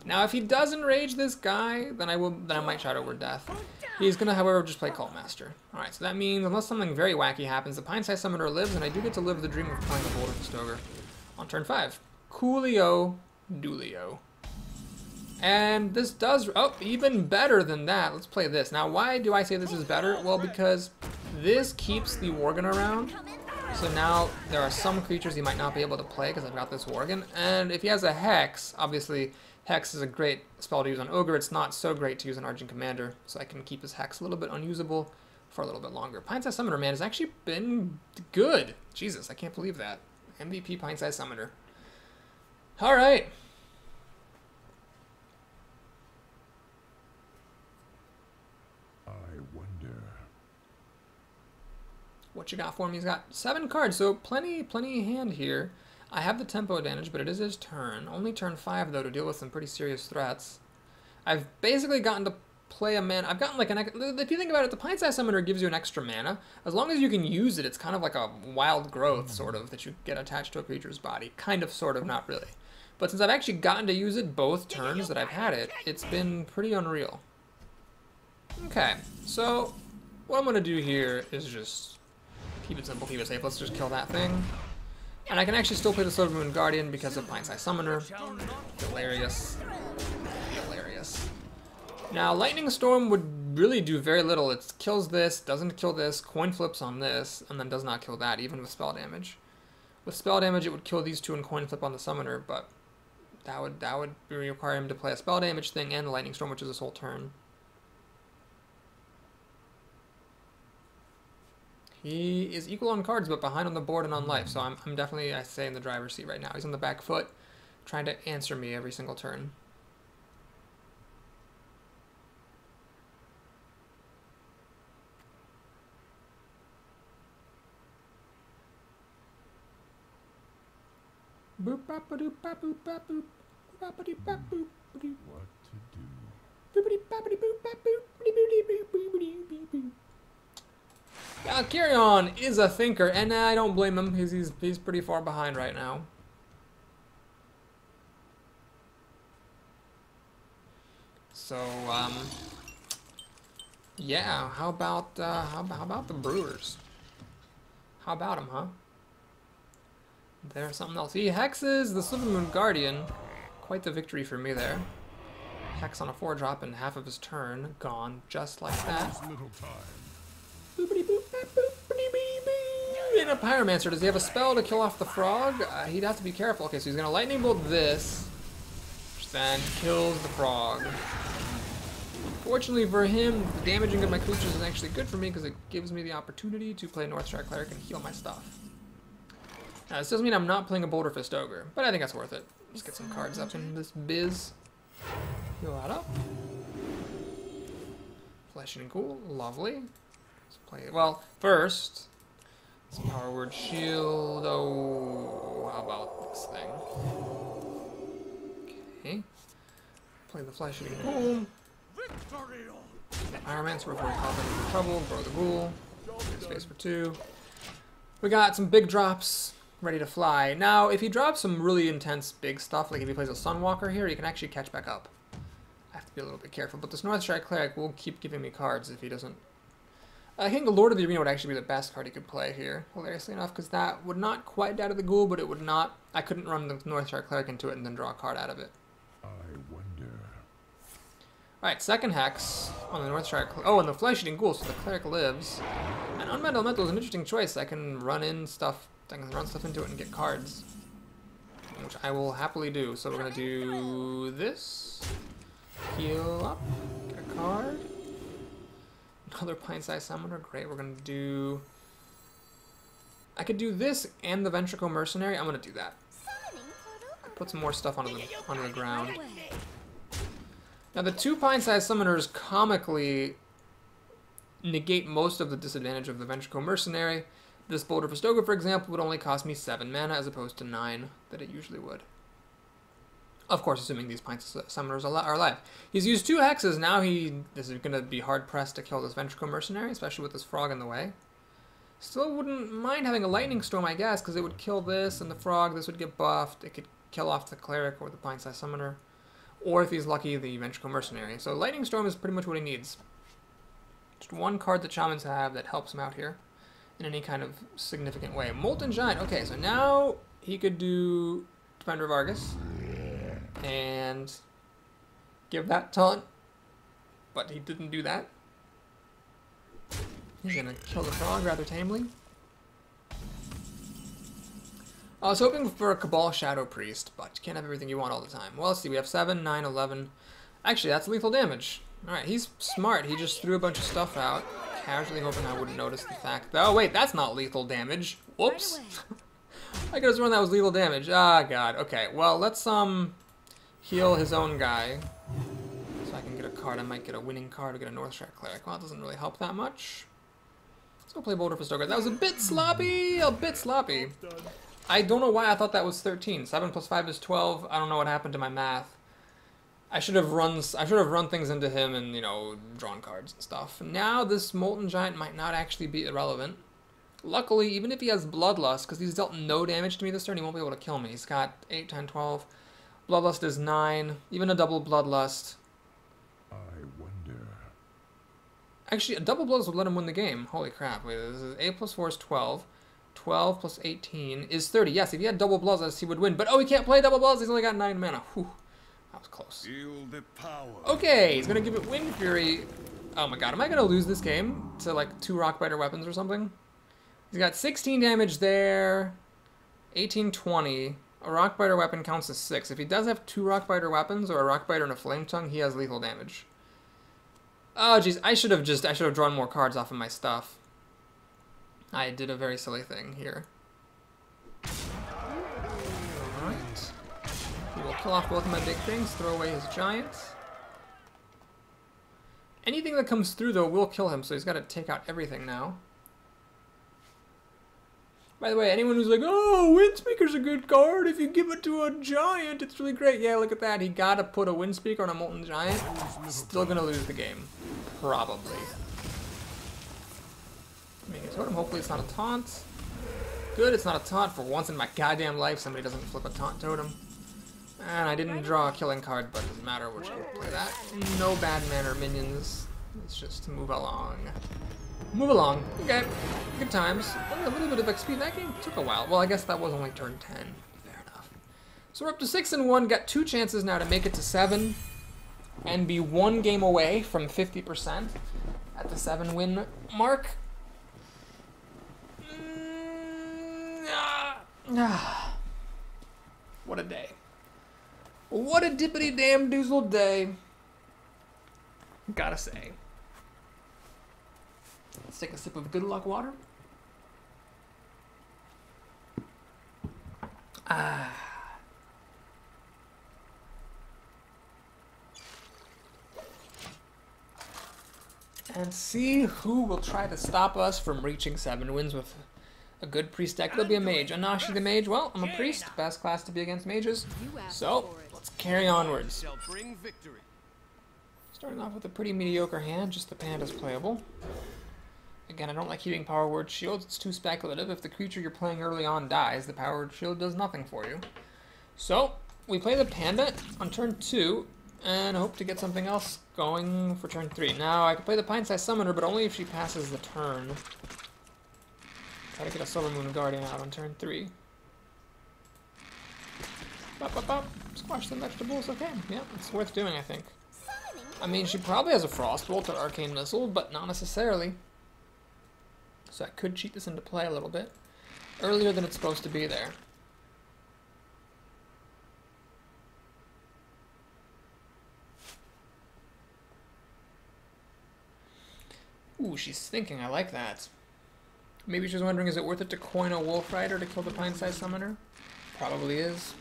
Now, if he does enrage this guy, then I might Shadow Word Death. He's gonna, however, just play Cultmaster. Alright, so that means, unless something very wacky happens, the Pine Size Summoner lives, and I do get to live the dream of playing the Boulder Fist Ogre on turn 5. Coolio Doolio. And this does, oh, even better than that. Let's play this. Now, why do I say this is better? Well, because this keeps the Worgen around. So now there are some creatures he might not be able to play because I've got this Worgen. And if he has a Hex, obviously Hex is a great spell to use on Ogre. It's not so great to use on Argent Commander, so I can keep his Hex a little bit unusable for a little bit longer. Pine Size Summoner, man, has actually been good. Jesus, I can't believe that. MVP Pine Size Summoner. All right. wonder. What you got for me? He's got 7 cards, so plenty hand here. I have the tempo advantage, but it is his turn. Only turn 5, though, to deal with some pretty serious threats. I've basically gotten to play a mana. I've gotten like if you think about it, the Pint-Sized Summoner gives you an extra mana. As long as you can use it, it's kind of like a wild growth, sort of, that you get attached to a creature's body. Kind of, sort of, not really. But since I've actually gotten to use it both turns that I've had it, it's been pretty unreal. Okay, so what I'm going to do here is just keep it simple, keep it safe. Let's just kill that thing. And I can actually still play the Silvermoon Guardian because of Pint-Sized Summoner. Hilarious. Hilarious. Now, Lightning Storm would really do very little. It kills this, doesn't kill this, coin flips on this, and then does not kill that, even with spell damage. With spell damage, it would kill these 2 and coin flip on the Summoner, but that would require him to play a spell damage thing and the Lightning Storm, which is his whole turn. He is equal on cards, but behind on the board and on life, so I'm definitely, I say, in the driver's seat right now. He's on the back foot, trying to answer me every single turn. Boop bop boop bop boop bop boop bop boop bop boop boop. What to do? Boopity boppity boop bop boop boopity boop boopity boop boop. Carrion is a thinker, and I don't blame him. He's pretty far behind right now. So yeah. How about the Brewers? How about them, huh? There's something else. He hexes the Silvermoon Guardian. Quite the victory for me there. Hex on a 4-drop and half of his turn gone, just like that. Little time. And a Pyromancer. Does he have a spell to kill off the frog? He'd have to be careful. Okay, so he's gonna Lightning Bolt this, which then kills the frog. Fortunately for him, the damaging of my creatures is actually good for me because it gives me the opportunity to play Northshire Cleric and heal my stuff. Now, this doesn't mean I'm not playing a Boulder Fist Ogre, but I think that's worth it. Let's get some cards up in this biz. Heal that up. Flesh and Ghoul, lovely. Let's play it. Well, first, some Power Word Shield. Oh, how about this thing? Okay. Play the Flesh and Ghoul. Pyromancer before we call them into trouble. Grow the Ghoul. Space for 2. We got some big drops ready to fly. Now, if he drops some really intense big stuff, like if he plays a Sunwalker here, he can actually catch back up. I have to be a little bit careful, but this Northshire Cleric will keep giving me cards if he doesn't. I think the Lord of the Arena would actually be the best card he could play here, hilariously enough, because that would not quite die to the Ghoul, but it would not. I couldn't run the Northshire Cleric into it and then draw a card out of it. I wonder. Alright, second Hex on the Northshire Cleric. Oh, and the Flesh-Eating Ghoul, so the Cleric lives. And Unmet Elemental is an interesting choice. I can run in stuff. I can run stuff into it and get cards, which I will happily do. So we're gonna do this. Heal up. Get a card. Another Pint-Sized Summoner. Great. We're gonna do. I could do this and the Ventricle Mercenary. I'm gonna do that. Put some more stuff onto the ground. Now the 2 Pint-Sized Summoners comically negate most of the disadvantage of the Ventricle Mercenary. This Boulder Fist Ogre, for example, would only cost me 7 mana as opposed to 9 that it usually would. Of course, assuming these Pint-Sized Summoners are alive. He's used 2 hexes. Now this is going to be hard-pressed to kill this Ventricle Mercenary, especially with this frog in the way. Still wouldn't mind having a Lightning Storm, I guess, because it would kill this and the frog. This would get buffed. It could kill off the Cleric or the Pint-Sized Summoner. Or, if he's lucky, the Ventricle Mercenary. So Lightning Storm is pretty much what he needs. Just one card that Shamans have that helps him out here in any kind of significant way. Molten Giant. Okay, so now he could do Defender of Argus and give that taunt, but he didn't do that. He's gonna kill the frog rather tamely. I was hoping for a Cabal Shadow Priest, but you can't have everything you want all the time. Well, let's see. We have 7, 9, 11. Actually, that's lethal damage. Alright, he's smart. He just threw a bunch of stuff out, casually hoping I wouldn't notice the fact that... Oh, wait, that's not lethal damage. Whoops. I could have sworn that was lethal damage. Ah, God. Okay, well, let's, heal his own guy. So I I can get a card, I might get a winning card or get a Northshire Cleric. Well, it doesn't really help that much. Let's go play Boulder for Stoker. That was a bit sloppy! A bit sloppy. I don't know why I thought that was 13. 7 plus 5 is 12. I don't know what happened to my math. I should have run things into him and, you know, drawn cards and stuff. Now this Molten Giant might not actually be irrelevant. Luckily, even if he has Bloodlust, because he's dealt no damage to me this turn, he won't be able to kill me. He's got 8, 10, 12. Bloodlust is 9. Even a double Bloodlust. I wonder. Actually, a double Bloodlust would let him win the game. Holy crap. Wait, this is 8 plus 4 is 12. 12 plus 18 is 30. Yes, if he had double Bloodlust, he would win. But, oh, he can't play double Bloodlust. He's only got 9 mana. Whew. That was close. Feel the power. Okay, he's going to give it Wind Fury. Oh my god, am I going to lose this game to, like, 2 Rockbiter weapons or something? He's got 16 damage there. 18, 20. A Rockbiter weapon counts as 6. If he does have 2 Rockbiter weapons or a Rockbiter and a Flame Tongue, he has lethal damage. Oh, jeez, I should have drawn more cards off of my stuff. I did a very silly thing here. Alright. He will kill off both of my big things, throw away his giants. Anything that comes through, though, will kill him, so he's got to take out everything now. By the way, anyone who's like, oh, Windspeaker's a good card, if you give it to a giant, it's really great. Yeah, look at that. He got to put a Windspeaker on a Molten Giant. Still going to lose the game. Probably. Making a totem. Hopefully it's not a taunt. Good, it's not a taunt. For once in my goddamn life, somebody doesn't flip a taunt totem. And I didn't draw a killing card, but it doesn't matter. We're just going to play that. No bad manner minions. It's just to move along. Move along. Okay. Good times. Only a little bit of XP. That game took a while. Well, I guess that was only turn 10. Fair enough. So we're up to 6 and 1. Got 2 chances now to make it to 7. And be 1 game away from 50% at the 7-win mark. What a day. What a dippity damn doozle day. Gotta say. Let's take a sip of good luck water. And see who will try to stop us from reaching 7 wins with a good priest deck. There'll be a mage. Anashi the mage. Well, I'm a priest. Best class to be against mages. So, let's carry onwards. Starting off with a pretty mediocre hand. Just the panda's playable. Again, I don't like keeping Power Word Shields. It's too speculative. If the creature you're playing early on dies, the Power Word Shield does nothing for you. So, we play the panda on turn 2, and hope to get something else going for turn 3. Now, I can play the Pint-Sized Summoner, but only if she passes the turn. Try to get a Silver Moon Guardian out on turn 3. Bop, bop, bop. Squash some vegetables. Okay, yeah, it's worth doing, I think. I mean, she probably has a Frostbolt or Arcane Missile, but not necessarily. So I could cheat this into play a little bit earlier than it's supposed to be there. Ooh, she's thinking. I like that. Maybe she's wondering, is it worth it to coin a Wolf Rider to kill the Pint-Sized Summoner? Probably is.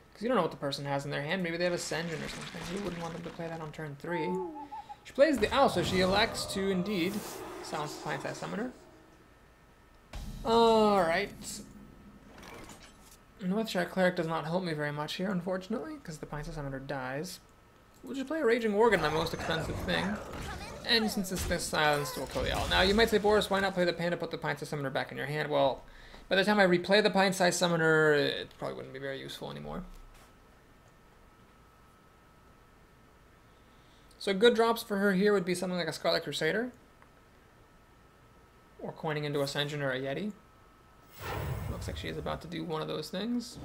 Because you don't know what the person has in their hand. Maybe they have Ascension or something. You wouldn't want them to play that on turn 3. She plays the Owl, so she elects to indeed silence the Pint-Sized Summoner. Alright. Northshire Cleric does not help me very much here, unfortunately, because the Pint-Sized Summoner dies. We'll just play a Raging Organ, my most expensive thing. And since it's this silenced, we'll kill the Owl. Now, you might say, Boris, why not play the Panda, put the Pint-Sized Summoner back in your hand? Well, by the time I replay the Pint-Sized Summoner, it probably wouldn't be very useful anymore. So good drops for her here would be something like a Scarlet Crusader. Or coining into Ascension or a Yeti. Looks like she is about to do one of those things.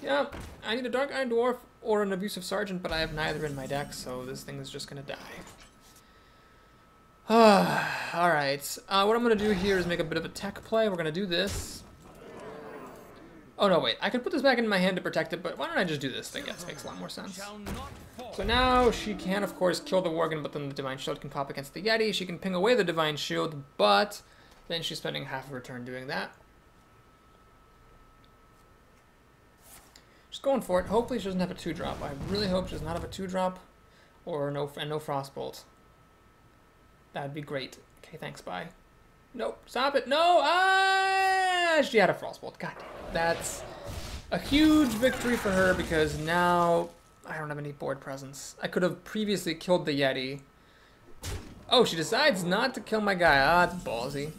Yeah, I need a Dark Iron Dwarf or an Abusive Sergeant, but I have neither in my deck, so this thing is just going to die. Alright, what I'm going to do here is make a bit of a tech play. We're going to do this. Oh no, wait, I could put this back in my hand to protect it, but why don't I just do this thing? Yes, makes a lot more sense. So now she can, of course, kill the Worgen, but then the Divine Shield can pop against the Yeti. She can ping away the Divine Shield, but then she's spending half of her turn doing that. Just going for it. Hopefully she doesn't have a 2-drop. I really hope she does not have a 2-drop or no Frostbolt. That'd be great. Okay, thanks, bye. Nope, stop it. No! Ah! She had a Frostbolt. God damn it. That's a huge victory for her because now I don't have any board presence. I could have previously killed the Yeti. Oh, she decides not to kill my guy. Ah, it's ballsy.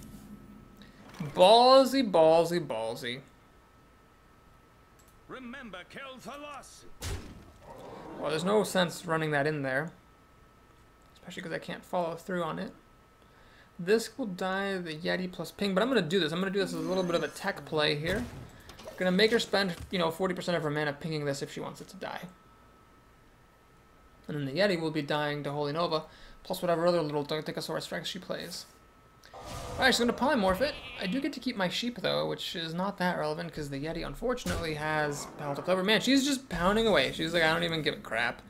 Ballsy, ballsy, ballsy. Remember, kill for loss. Well, there's no sense running that in there. Especially because I can't follow through on it. This will die the Yeti plus ping, but I'm going to do this. I'm going to do this as a little bit of a tech play here. I'm going to make her spend, 40% of her mana pinging this if she wants it to die. And then the Yeti will be dying to Holy Nova, plus whatever other little Dinkosaurus strikes she plays. Alright, she's going to polymorph it. I do get to keep my sheep, though, which is not that relevant, because the Yeti, unfortunately, has Power to Clever. Man, she's just pounding away. She's like, I don't even give a crap.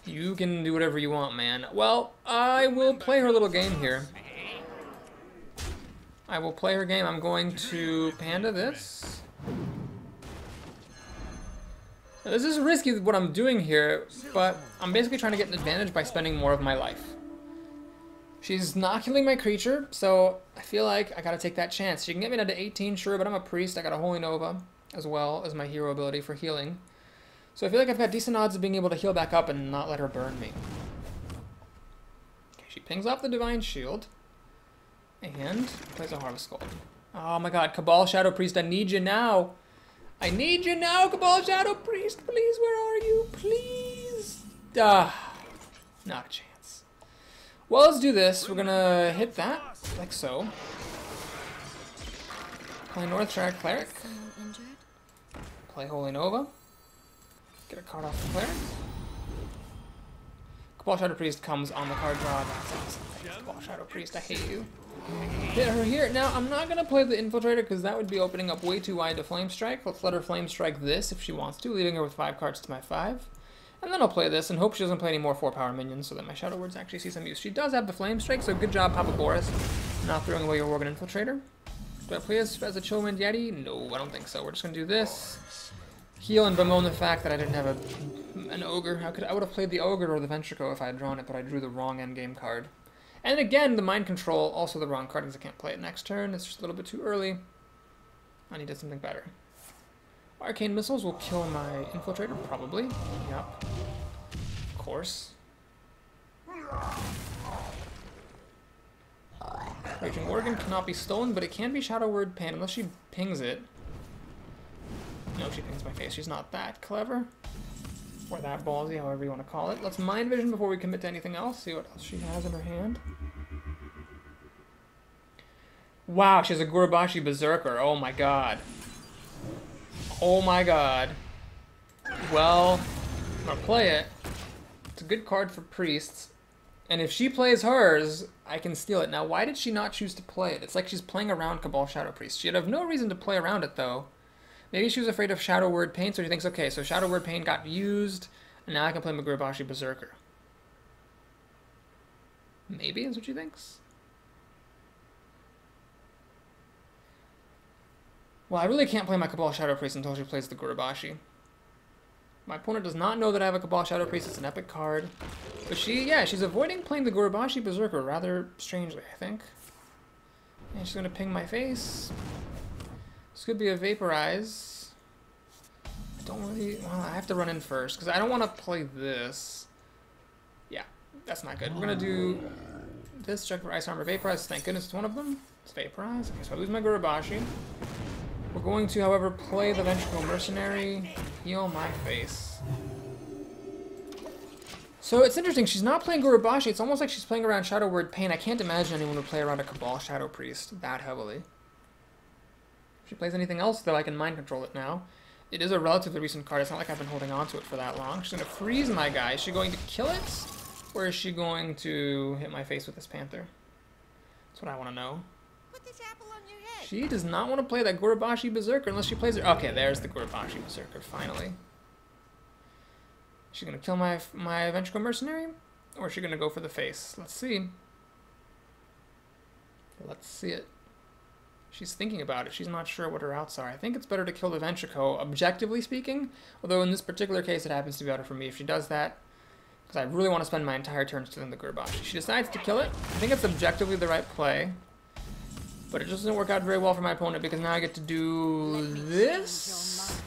You can do whatever you want, man. Well, I will play her little game here. I will play her game. I'm going to Panda this. Now, this is risky what I'm doing here, but I'm basically trying to get an advantage by spending more of my life. She's not killing my creature, so I feel like I gotta take that chance. She can get me down to 18, sure, but I'm a priest. I got a Holy Nova, as well as my hero ability for healing. So I feel like I've got decent odds of being able to heal back up and not let her burn me. Okay, she pings off the Divine Shield. And plays a Harvest Gold. Oh my god, Cabal Shadow Priest, I need you now. I need you now, Cabal Shadow Priest. Please, where are you? Please. Not a chance. Well, let's do this. We're gonna hit that, like so. Play Northshire Cleric. Play Holy Nova. Get a card off the Cleric. Cabal Shadow Priest comes on the card draw. That's awesome. Cabal Shadow Priest, I hate you. Hit her here. Now, I'm not going to play the Infiltrator because that would be opening up way too wide to Flame Strike. Let's let her Flame Strike this if she wants to, leaving her with 5 cards to my 5. And then I'll play this and hope she doesn't play any more 4-power minions so that my Shadow Words actually see some use. She does have the Flame Strike, so good job, Papa Boris, not throwing away your Worgen Infiltrator. Do I play this as a Chillwind Yeti? No, I don't think so. We're just going to do this. Heal and bemoan the fact that I didn't have an Ogre. I would have played the Ogre or the Ventrico if I had drawn it, but I drew the wrong endgame card. And again, the Mind Control, also the wrong card because I can't play it next turn. It's just a little bit too early. I needed something better. Arcane Missiles will kill my Infiltrator, probably. Yep. Of course. Raging Worgen cannot be stolen, but it can be Shadow Word Pan unless she pings it. No, she pings my face. She's not that clever. Or that ballsy, however you want to call it. Let's Mind Vision before we commit to anything else. See what else she has in her hand. Wow, she has a Gurabashi Berserker. Oh my god. Oh my god. Well, I'm gonna play it. It's a good card for priests. And if she plays hers, I can steal it. Now, why did she not choose to play it? It's like she's playing around Cabal Shadow Priest. She'd have no reason to play around it, though. Maybe she was afraid of Shadow Word Pain, so she thinks, okay, so Shadow Word Pain got used, and now I can play my Gurabashi Berserker. Maybe is what she thinks. Well, I really can't play my Cabal Shadow Priest until she plays the Gurabashi. My opponent does not know that I have a Cabal Shadow Priest. It's an epic card. But she's avoiding playing the Gurabashi Berserker rather strangely, I think. And she's going to ping my face. This could be a Vaporize. I don't really... Well, I have to run in first, because I don't want to play this. Yeah, that's not good. We're going to do this, check for Ice Armor Vaporize. Thank goodness it's one of them. It's Vaporize. Okay, so I lose my Gurabashi. We're going to, however, play the Ventricle Mercenary. Heal my face. So it's interesting. She's not playing Gurabashi. It's almost like she's playing around Shadow Word Pain. I can't imagine anyone would play around a Cabal Shadow Priest that heavily. If she plays anything else, though, I can Mind Control it now. It is a relatively recent card. It's not like I've been holding on to it for that long. She's going to freeze my guy. Is she going to kill it? Or is she going to hit my face with this Panther? That's what I want to know. Put this apple on your head. She does not want to play that Gurabashi Berserker unless she plays it. Okay, there's the Gurabashi Berserker, finally. Is she going to kill my Ventricle Mercenary? Or is she going to go for the face? Let's see. Let's see it. She's thinking about it. She's not sure what her outs are. I think it's better to kill the Ventrico, objectively speaking. Although in this particular case, it happens to be better for me if she does that. Because I really want to spend my entire turn stealing the Gurabashi. She decides to kill it. I think it's objectively the right play. But it just doesn't work out very well for my opponent because now I get to do this.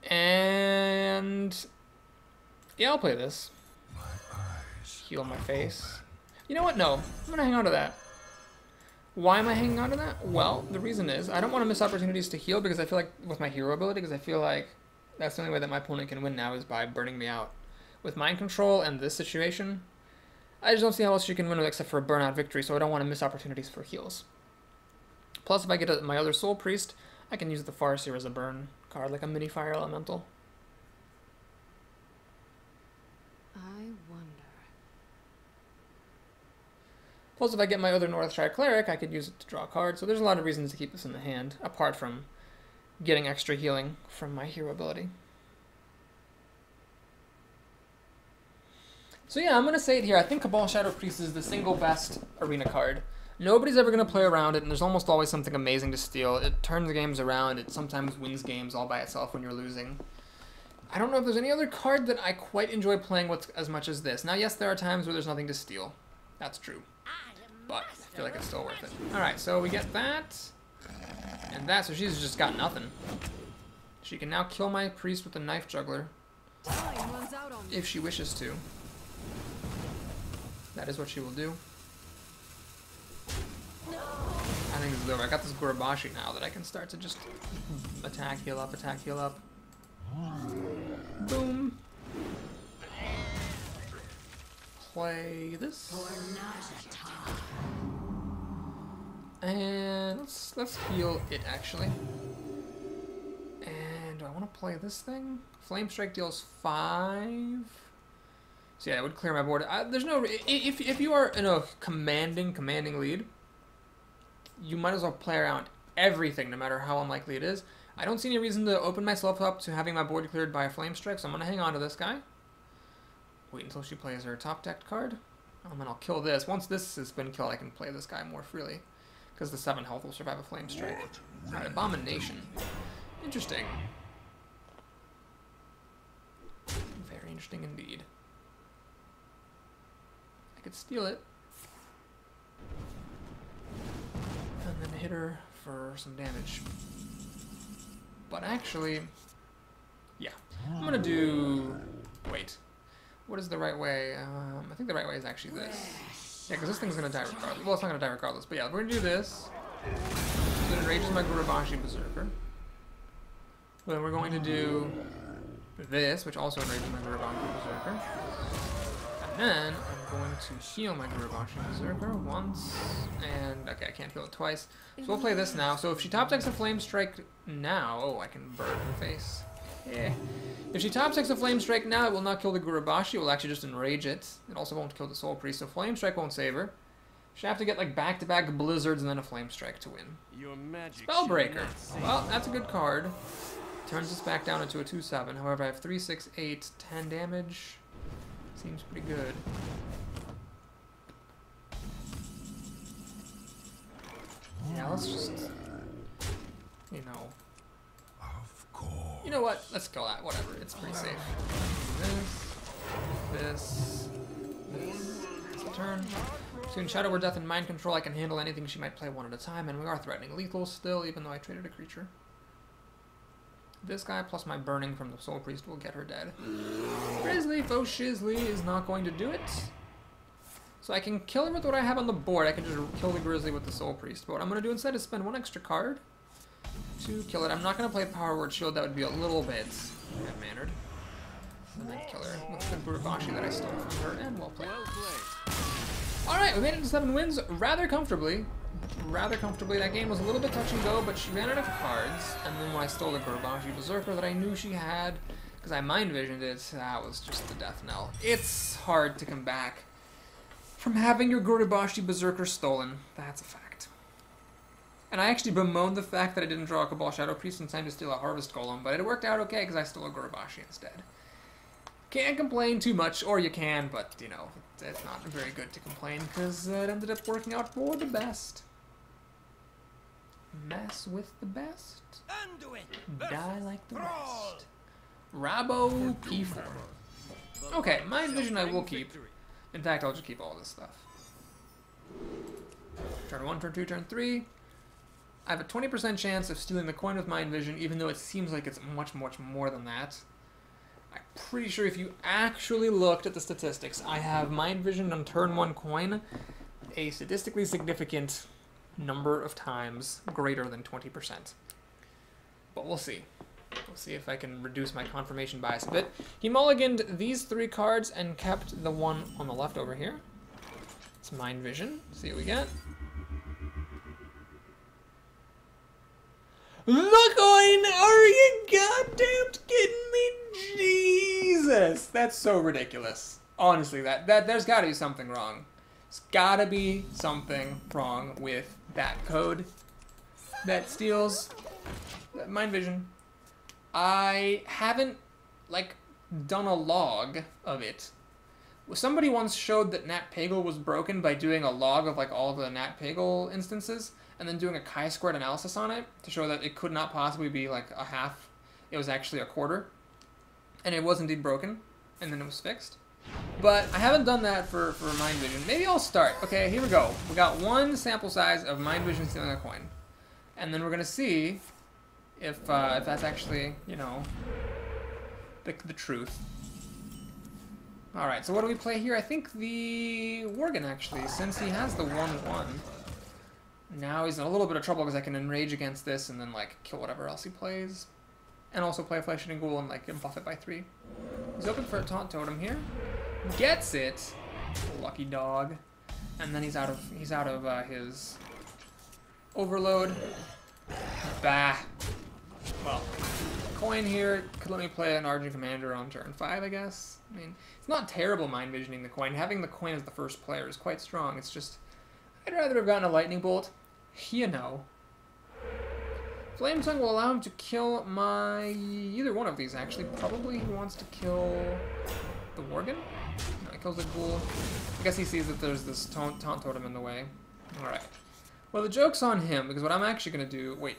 And yeah, I'll play this. Heal my face. You know what? No. I'm going to hang on to that. Why am I hanging on to that? Well, the reason is I don't want to miss opportunities to heal because I feel like with my hero ability, because I feel like that's the only way that my opponent can win now is by burning me out. With mind control and this situation, I just don't see how else she can win except for a burnout victory, so I don't want to miss opportunities for heals. Plus, if I get my other Soul Priest, I can use the Farseer as a burn card, like a mini Fire Elemental. I wonder. Plus, if I get my other Northshire Cleric, I could use it to draw a card. So there's a lot of reasons to keep this in the hand, apart from getting extra healing from my hero ability. So yeah, I'm going to say it here. I think Cabal Shadow Priest is the single best arena card. Nobody's ever going to play around it, and there's almost always something amazing to steal. It turns the games around. It sometimes wins games all by itself when you're losing. I don't know if there's any other card that I quite enjoy playing with as much as this. Now, yes, there are times where there's nothing to steal. That's true. But I feel like it's still worth it. Alright, so we get that. And that, so she's just got nothing. She can now kill my priest with the Knife Juggler. If she wishes to. That is what she will do. I think this is over. I got this Gurabashi now that I can start to just attack, heal up, attack, heal up. Boom. Play this. And let's heal it actually. And do I want to play this thing? Flame Strike deals 5. So yeah, it would clear my board. There's no if you are in a commanding lead, you might as well play around everything, no matter how unlikely it is. I don't see any reason to open myself up to having my board cleared by a Flame Strike, so I'm gonna hang on to this guy. Wait until she plays her top decked card. And then I'll kill this. Once this has been killed, I can play this guy more freely. Because the 7 health will survive a Flame Strike. Alright, Abomination. Interesting. Very interesting indeed. I could steal it. And then hit her for some damage. But actually, yeah. I'm gonna do... Wait. What is the right way? I think the right way is actually this. Yeah, because this thing's going to die regardless. Well, it's not going to die regardless, but yeah, we're going to do this. So it enrages my Gurabashi Berserker. Then we're going to do this, which also enrages my Gurabashi Berserker. And then I'm going to heal my Gurabashi Berserker once. And, okay, I can't heal it twice. So we'll play this now. So if she top decks a Flame Strike now... Oh, I can burn her face. Yeah. If she top decks a Flame Strike now, it will not kill the Gurabashi. It will actually just enrage it. It also won't kill the Soul Priest, so Flame Strike won't save her. She'll have to get like back-to-back Blizzards and then a Flame Strike to win. Your magic Spellbreaker. Well, that's a good card. Turns us back down into a 2/7. However, I have 3, 6, 8, 10 damage. Seems pretty good. Yeah, let's just... You know... You know what? Let's go that. Whatever. It's pretty safe. This. It's a turn. Between Shadow or Death and Mind Control, I can handle anything she might play one at a time, and we are threatening lethal still, even though I traded a creature. This guy plus my burning from the Soul Priest will get her dead. Grizzly Faux Shizzly is not going to do it. So I can kill her with what I have on the board. I can just kill the Grizzly with the Soul Priest. But what I'm going to do instead is spend 1 extra card to kill it. I'm not going to play Power Word Shield. That would be a little bit bad-mannered. And then kill her with the Gurabashi that I stole from her, and we'll play. Alright, we made it to 7 wins rather comfortably. That game was a little bit touch and go, but she ran out of cards. And then when I stole the Gurabashi Berserker that I knew she had, because I mind visioned it, that was just the death knell. It's hard to come back from having your Gurabashi Berserker stolen. That's a fact. And I actually bemoaned the fact that I didn't draw a Cabal Shadow Priest in time to steal a Harvest Golem, but it worked out okay because I stole a Gurabashi instead. Can't complain too much, or you can, but, you know, it's not very good to complain because it ended up working out for the best. mess with the best. Undo it. Die like the Brawl. rest. Rabo P4. Okay, Mind Vision I will keep. In fact, I'll just keep all this stuff. Turn 1, turn 2, turn 3. I have a 20% chance of stealing the coin with Mind Vision, even though it seems like it's much, much more than that. I'm pretty sure if you actually looked at the statistics, I have Mind Vision on turn 1 coin a statistically significant number of times greater than 20%. But we'll see. We'll see if I can reduce my confirmation bias a bit. He mulliganed these 3 cards and kept the one on the left over here. It's Mind Vision. See what we get. The coin! Are you goddamn kidding me? Jesus! That's so ridiculous. Honestly, there's gotta be something wrong. There's gotta be something wrong with that code that steals Mind Vision. I haven't, like, done a log of it. Somebody once showed that Nat Pagel was broken by doing a log of, like, all the Nat Pagel instances, and then doing a chi-squared analysis on it to show that it could not possibly be, like, a half. It was actually a quarter. And it was indeed broken, and then it was fixed. But I haven't done that for Mind Vision. Maybe I'll start. Okay, here we go. We got 1 sample size of Mind Vision stealing a coin. And then we're going to see if that's actually, you know, the truth. Alright, so what do we play here? I think the Worgen, actually, since he has the 1/1. Now he's in a little bit of trouble because I can enrage against this and then, like, kill whatever else he plays. And also play a Flesh-Eating Ghoul and, like, buff it by 3. He's open for a Taunt Totem here. Gets it! Lucky dog. And then he's out of his Overload. Bah. Well, coin here could let me play an Argent Commander on turn 5, I guess. I mean, it's not terrible Mind Visioning the coin. Having the coin as the first player is quite strong. It's just, I'd rather have gotten a Lightning Bolt. You know. Flame Tongue will allow him to kill either one of these, actually. Probably he wants to kill the Worgen. No, he kills the Ghoul. I guess he sees that there's this Taunt Totem in the way. Alright. Well, the joke's on him, because what I'm actually going to do... Wait.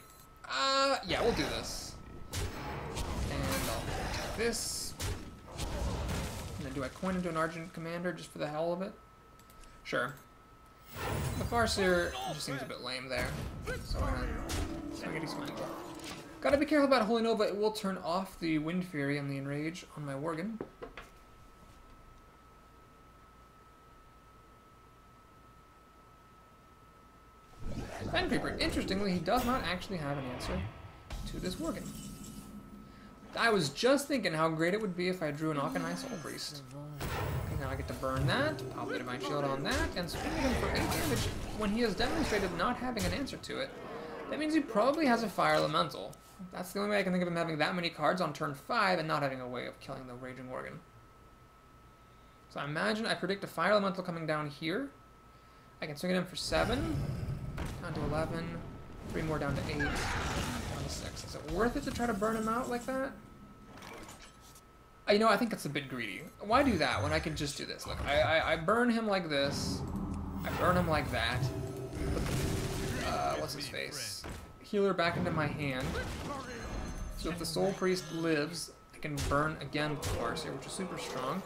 Yeah, we'll do this. And I'll take this. And then do I coin into an Argent Commander just for the hell of it? Sure. The Farseer just seems a bit lame there. So I'm gonna get fine. Gotta be careful about Holy Nova. It will turn off the Wind Fury and the Enrage on my Worgen. Fan Creeper. Interestingly, he does not actually have an answer to this Worgen. I was just thinking how great it would be if I drew an Akanai Soul Priest. Okay, now I get to burn that, pop a Divine Shield on that, and swing at him for 8 damage when he has demonstrated not having an answer to it. That means he probably has a Fire Elemental. That's the only way I can think of him having that many cards on turn 5 and not having a way of killing the Raging Worgen. So I imagine I predict a Fire Elemental coming down here. I can swing at him for 7, down to 11, 3 more down to 8, down to 6. Is it worth it to try to burn him out like that? You know, I think it's a bit greedy. Why do that when I can just do this? Look, I burn him like this. I burn him like that. What's his face? Healer back into my hand. So if the Soul Priest lives, I can burn again with the Farseer, which is super strong.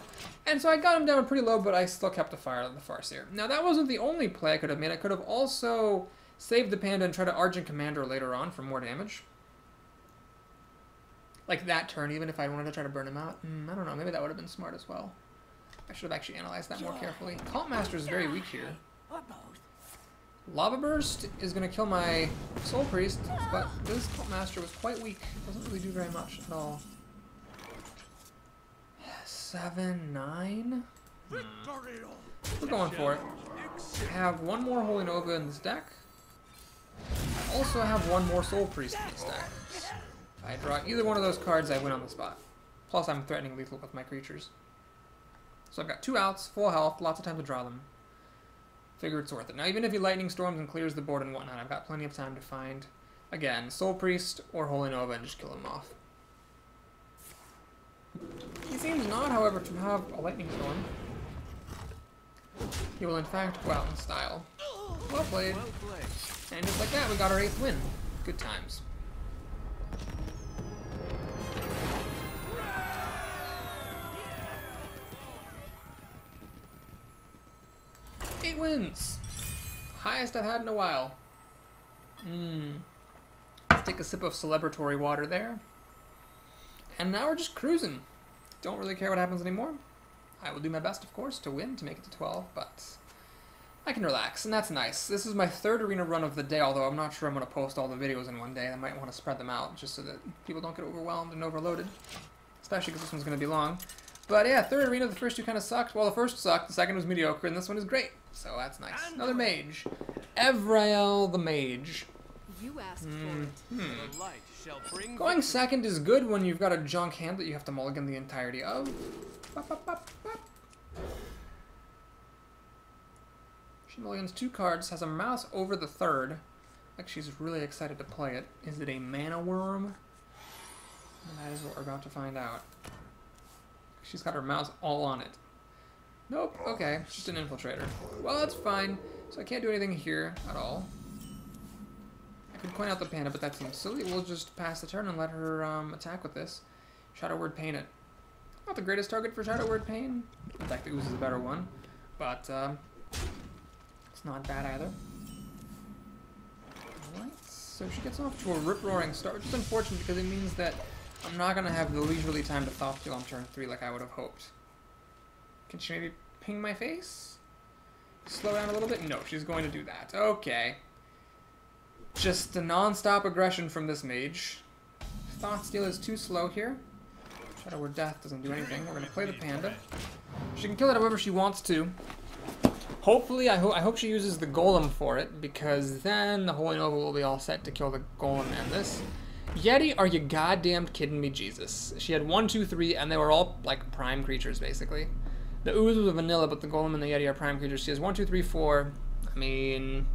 And so I got him down pretty low, but I still kept the fire of the Farseer. Now that wasn't the only play I could have made. I could have also saved the Panda and tried to Argent Commander later on for more damage. Like that turn, even if I wanted to try to burn him out. I don't know, maybe that would have been smart as well. I should have actually analyzed that more carefully. Tinkmaster is very weak here. Lava Burst is going to kill my Soul Priest, but this Tinkmaster was quite weak. Doesn't really do very much at all. 7, 9? We're going for it. I have one more Holy Nova in this deck. I also have one more Soul Priest in this deck. If I draw either one of those cards, I win on the spot. Plus, I'm threatening lethal with my creatures. So I've got 2 outs, full health, lots of time to draw them. Figure it's worth it. Now, even if he Lightning Storms and clears the board and whatnot, I've got plenty of time to find, again, Soul Priest or Holy Nova and just kill him off. He seems not, however, to have a Lightning Storm. He will, in fact, go out in style. Well played. And just like that, we got our 8th win. Good times. Eight wins! Highest I've had in a while. Let's take a sip of celebratory water there. And now we're just cruising. Don't really care what happens anymore. I will do my best, of course, to win, to make it to 12, but I can relax, and that's nice. This is my 3rd arena run of the day, although I'm not sure I'm going to post all the videos in one day. I might want to spread them out, just so that people don't get overwhelmed and overloaded. Especially because this one's going to be long. But yeah, 3rd arena, the first 2 kind of sucked. Well, the first sucked, the second was mediocre, and this one is great. So that's nice. Another mage. Evrael the mage. You asked for it. The light shall bring Going second is good when you've got a junk hand that you have to mulligan the entirety of. Bop, bop, bop, bop. She mulligans 2 cards, has a mouse over the 3rd. Like she's really excited to play it. Is it a mana worm? And that is what we're about to find out. She's got her mouse all on it. Nope, okay, just an infiltrator. Well, that's fine. So I can't do anything here at all. I could coin out the panda, but that seems silly. We'll just pass the turn and let her attack with this. Shadow Word Pain it. Not the greatest target for Shadow Word Pain. In fact, the Ooze is a better one. But it's not bad either. Alright, so she gets off to a rip-roaring start, which is unfortunate because it means that I'm not going to have the leisurely time to Thought Steal on turn 3 like I would have hoped. Can she maybe ping my face? Slow down a little bit? No, she's going to do that. Okay. Just a non-stop aggression from this mage. Thought Steal is too slow here. Shadow Word Death doesn't do anything. We're going to play the panda. She can kill it however she wants to. Hopefully, I hope she uses the golem for it, because then the Holy Nova will be all set to kill the golem and this. Yeti, are you goddamn kidding me, Jesus? She had 1, 2, 3, and they were all, like, prime creatures, basically. The Ooze was a vanilla, but the Golem and the Yeti are prime creatures. She has 1, 2, 3, 4. I mean,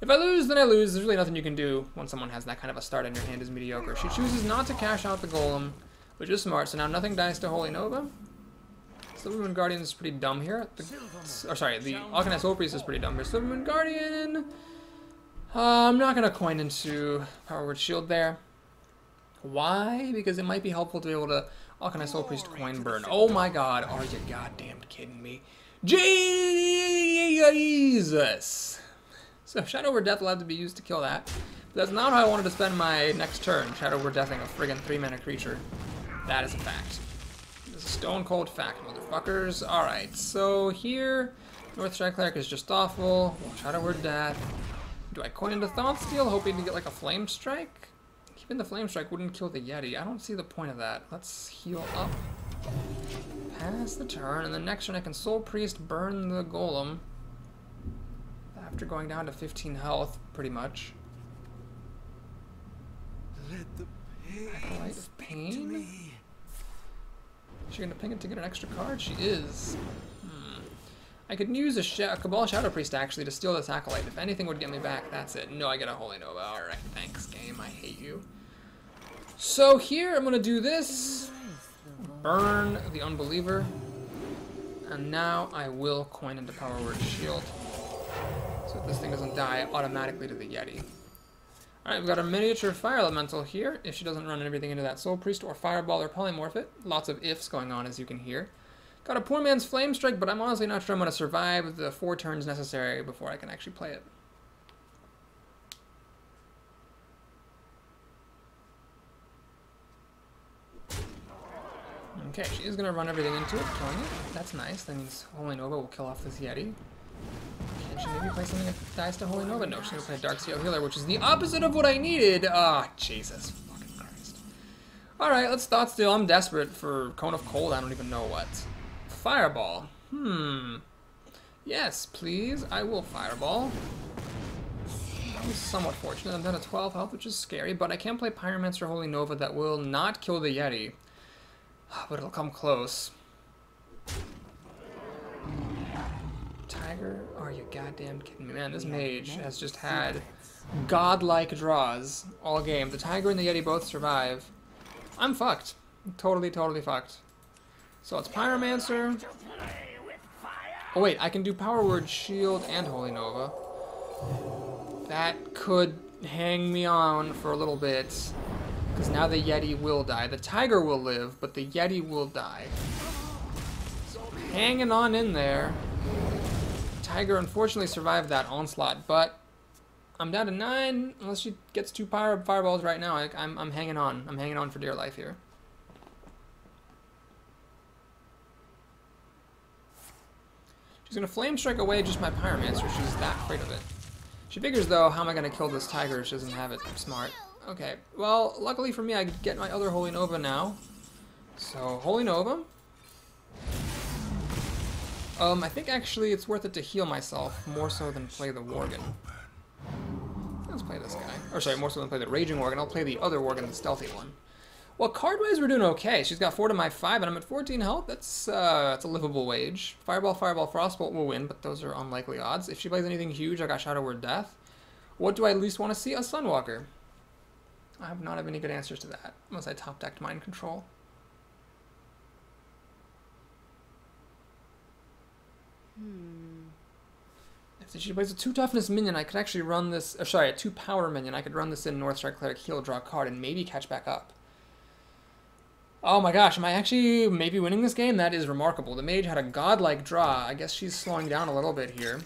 if I lose, then I lose. There's really nothing you can do when someone has that kind of a start and your hand is mediocre. She chooses not to cash out the Golem, which is smart, so now nothing dies to Holy Nova. Silvermoon Guardian is pretty dumb here. The Alchemist Soul Priest is pretty dumb here. Silvermoon Guardian... I'm not going to coin into Power Word Shield there. Why? Because it might be helpful to be able to Alchemist Soul Priest coin burn. Oh my god, are you goddamn kidding me? Jesus! So Shadow Word Death will have to be used to kill that. But that's not how I wanted to spend my next turn, Shadow Word Deathing a friggin' 3-mana creature. That is a fact. This is a stone cold fact, motherfuckers. Alright, so here, North Strike Cleric is just awful. Shadow Word Death. Do I coin into Thought Steal, hoping to get like a Flame Strike? Keeping the Flame Strike wouldn't kill the Yeti. I don't see the point of that. Let's heal up. Pass the turn, and the next turn I can Soul Priest burn the Golem. After going down to 15 health, pretty much. Let the Acolyte of Pain? Is she gonna ping it to get an extra card? She is. I could use a Cabal Shadow Priest actually to steal this Acolyte. If anything would get me back, that's it. No, I get a Holy Nova. Alright, thanks game. I hate you. So here, I'm gonna do this. Burn the Unbeliever. And now I will coin into Power Word Shield. So that this thing doesn't die automatically to the Yeti. Alright, we've got a miniature Fire Elemental here. If she doesn't run everything into that Soul Priest or Fireball or Polymorph it. Lots of ifs going on, as you can hear. Got a poor man's Flame Strike, but I'm honestly not sure I'm going to survive the 4 turns necessary before I can actually play it. Okay, she is going to run everything into it, killing it. That's nice. That means Holy Nova will kill off this Yeti. Can she maybe play something that dies to Holy Nova? No, she's going to play Dark Seal Healer, which is the opposite of what I needed. Ah, Jesus fucking Christ. Alright, let's Thought Steal. I'm desperate for Cone of Cold. I don't even know what. Fireball. Yes, please. I will Fireball. That was somewhat fortunate. I'm down to 12 health, which is scary, but I can play Pyromancer Holy Nova that will not kill the Yeti. But it'll come close. Tiger? Are you goddamn kidding me? Man, this mage has just had godlike draws all game. The Tiger and the Yeti both survive. I'm fucked. I'm totally fucked. So it's Pyromancer. Oh wait, I can do Power Word Shield and Holy Nova. That could hang me on for a little bit. Because now the Yeti will die. The tiger will live, but the Yeti will die. So I'm hanging on in there. Tiger unfortunately survived that onslaught, but I'm down to 9. Unless she gets 2 fireballs right now, I'm hanging on. I'm hanging on for dear life here. She's going to Flame Strike away just my Pyromancer. She's that afraid of it. She figures, though, how am I going to kill this tiger if she doesn't have it smart? Okay, well, luckily for me, I get my other Holy Nova now. So, Holy Nova. I think actually it's worth it to heal myself more so than play the Worgen. Let's play this guy. Or sorry, more so than play the Raging Worgen. I'll play the other Worgen, the stealthy one. Well, card-wise, we're doing okay. She's got 4 to my 5, and I'm at 14 health. That's a livable wage. Fireball, Fireball, Frostbolt will win, but those are unlikely odds. If she plays anything huge, I got Shadow Word Death. What do I at least want to see? A Sunwalker. I have not have any good answers to that, unless I top-decked Mind Control. If she plays a 2 toughness minion, I could actually run this, or sorry, a 2 power minion, I could run this in Northstrike Cleric, heal, draw a card, and maybe catch back up. Oh my gosh, am I actually maybe winning this game? That is remarkable. The mage had a godlike draw. I guess she's slowing down a little bit here,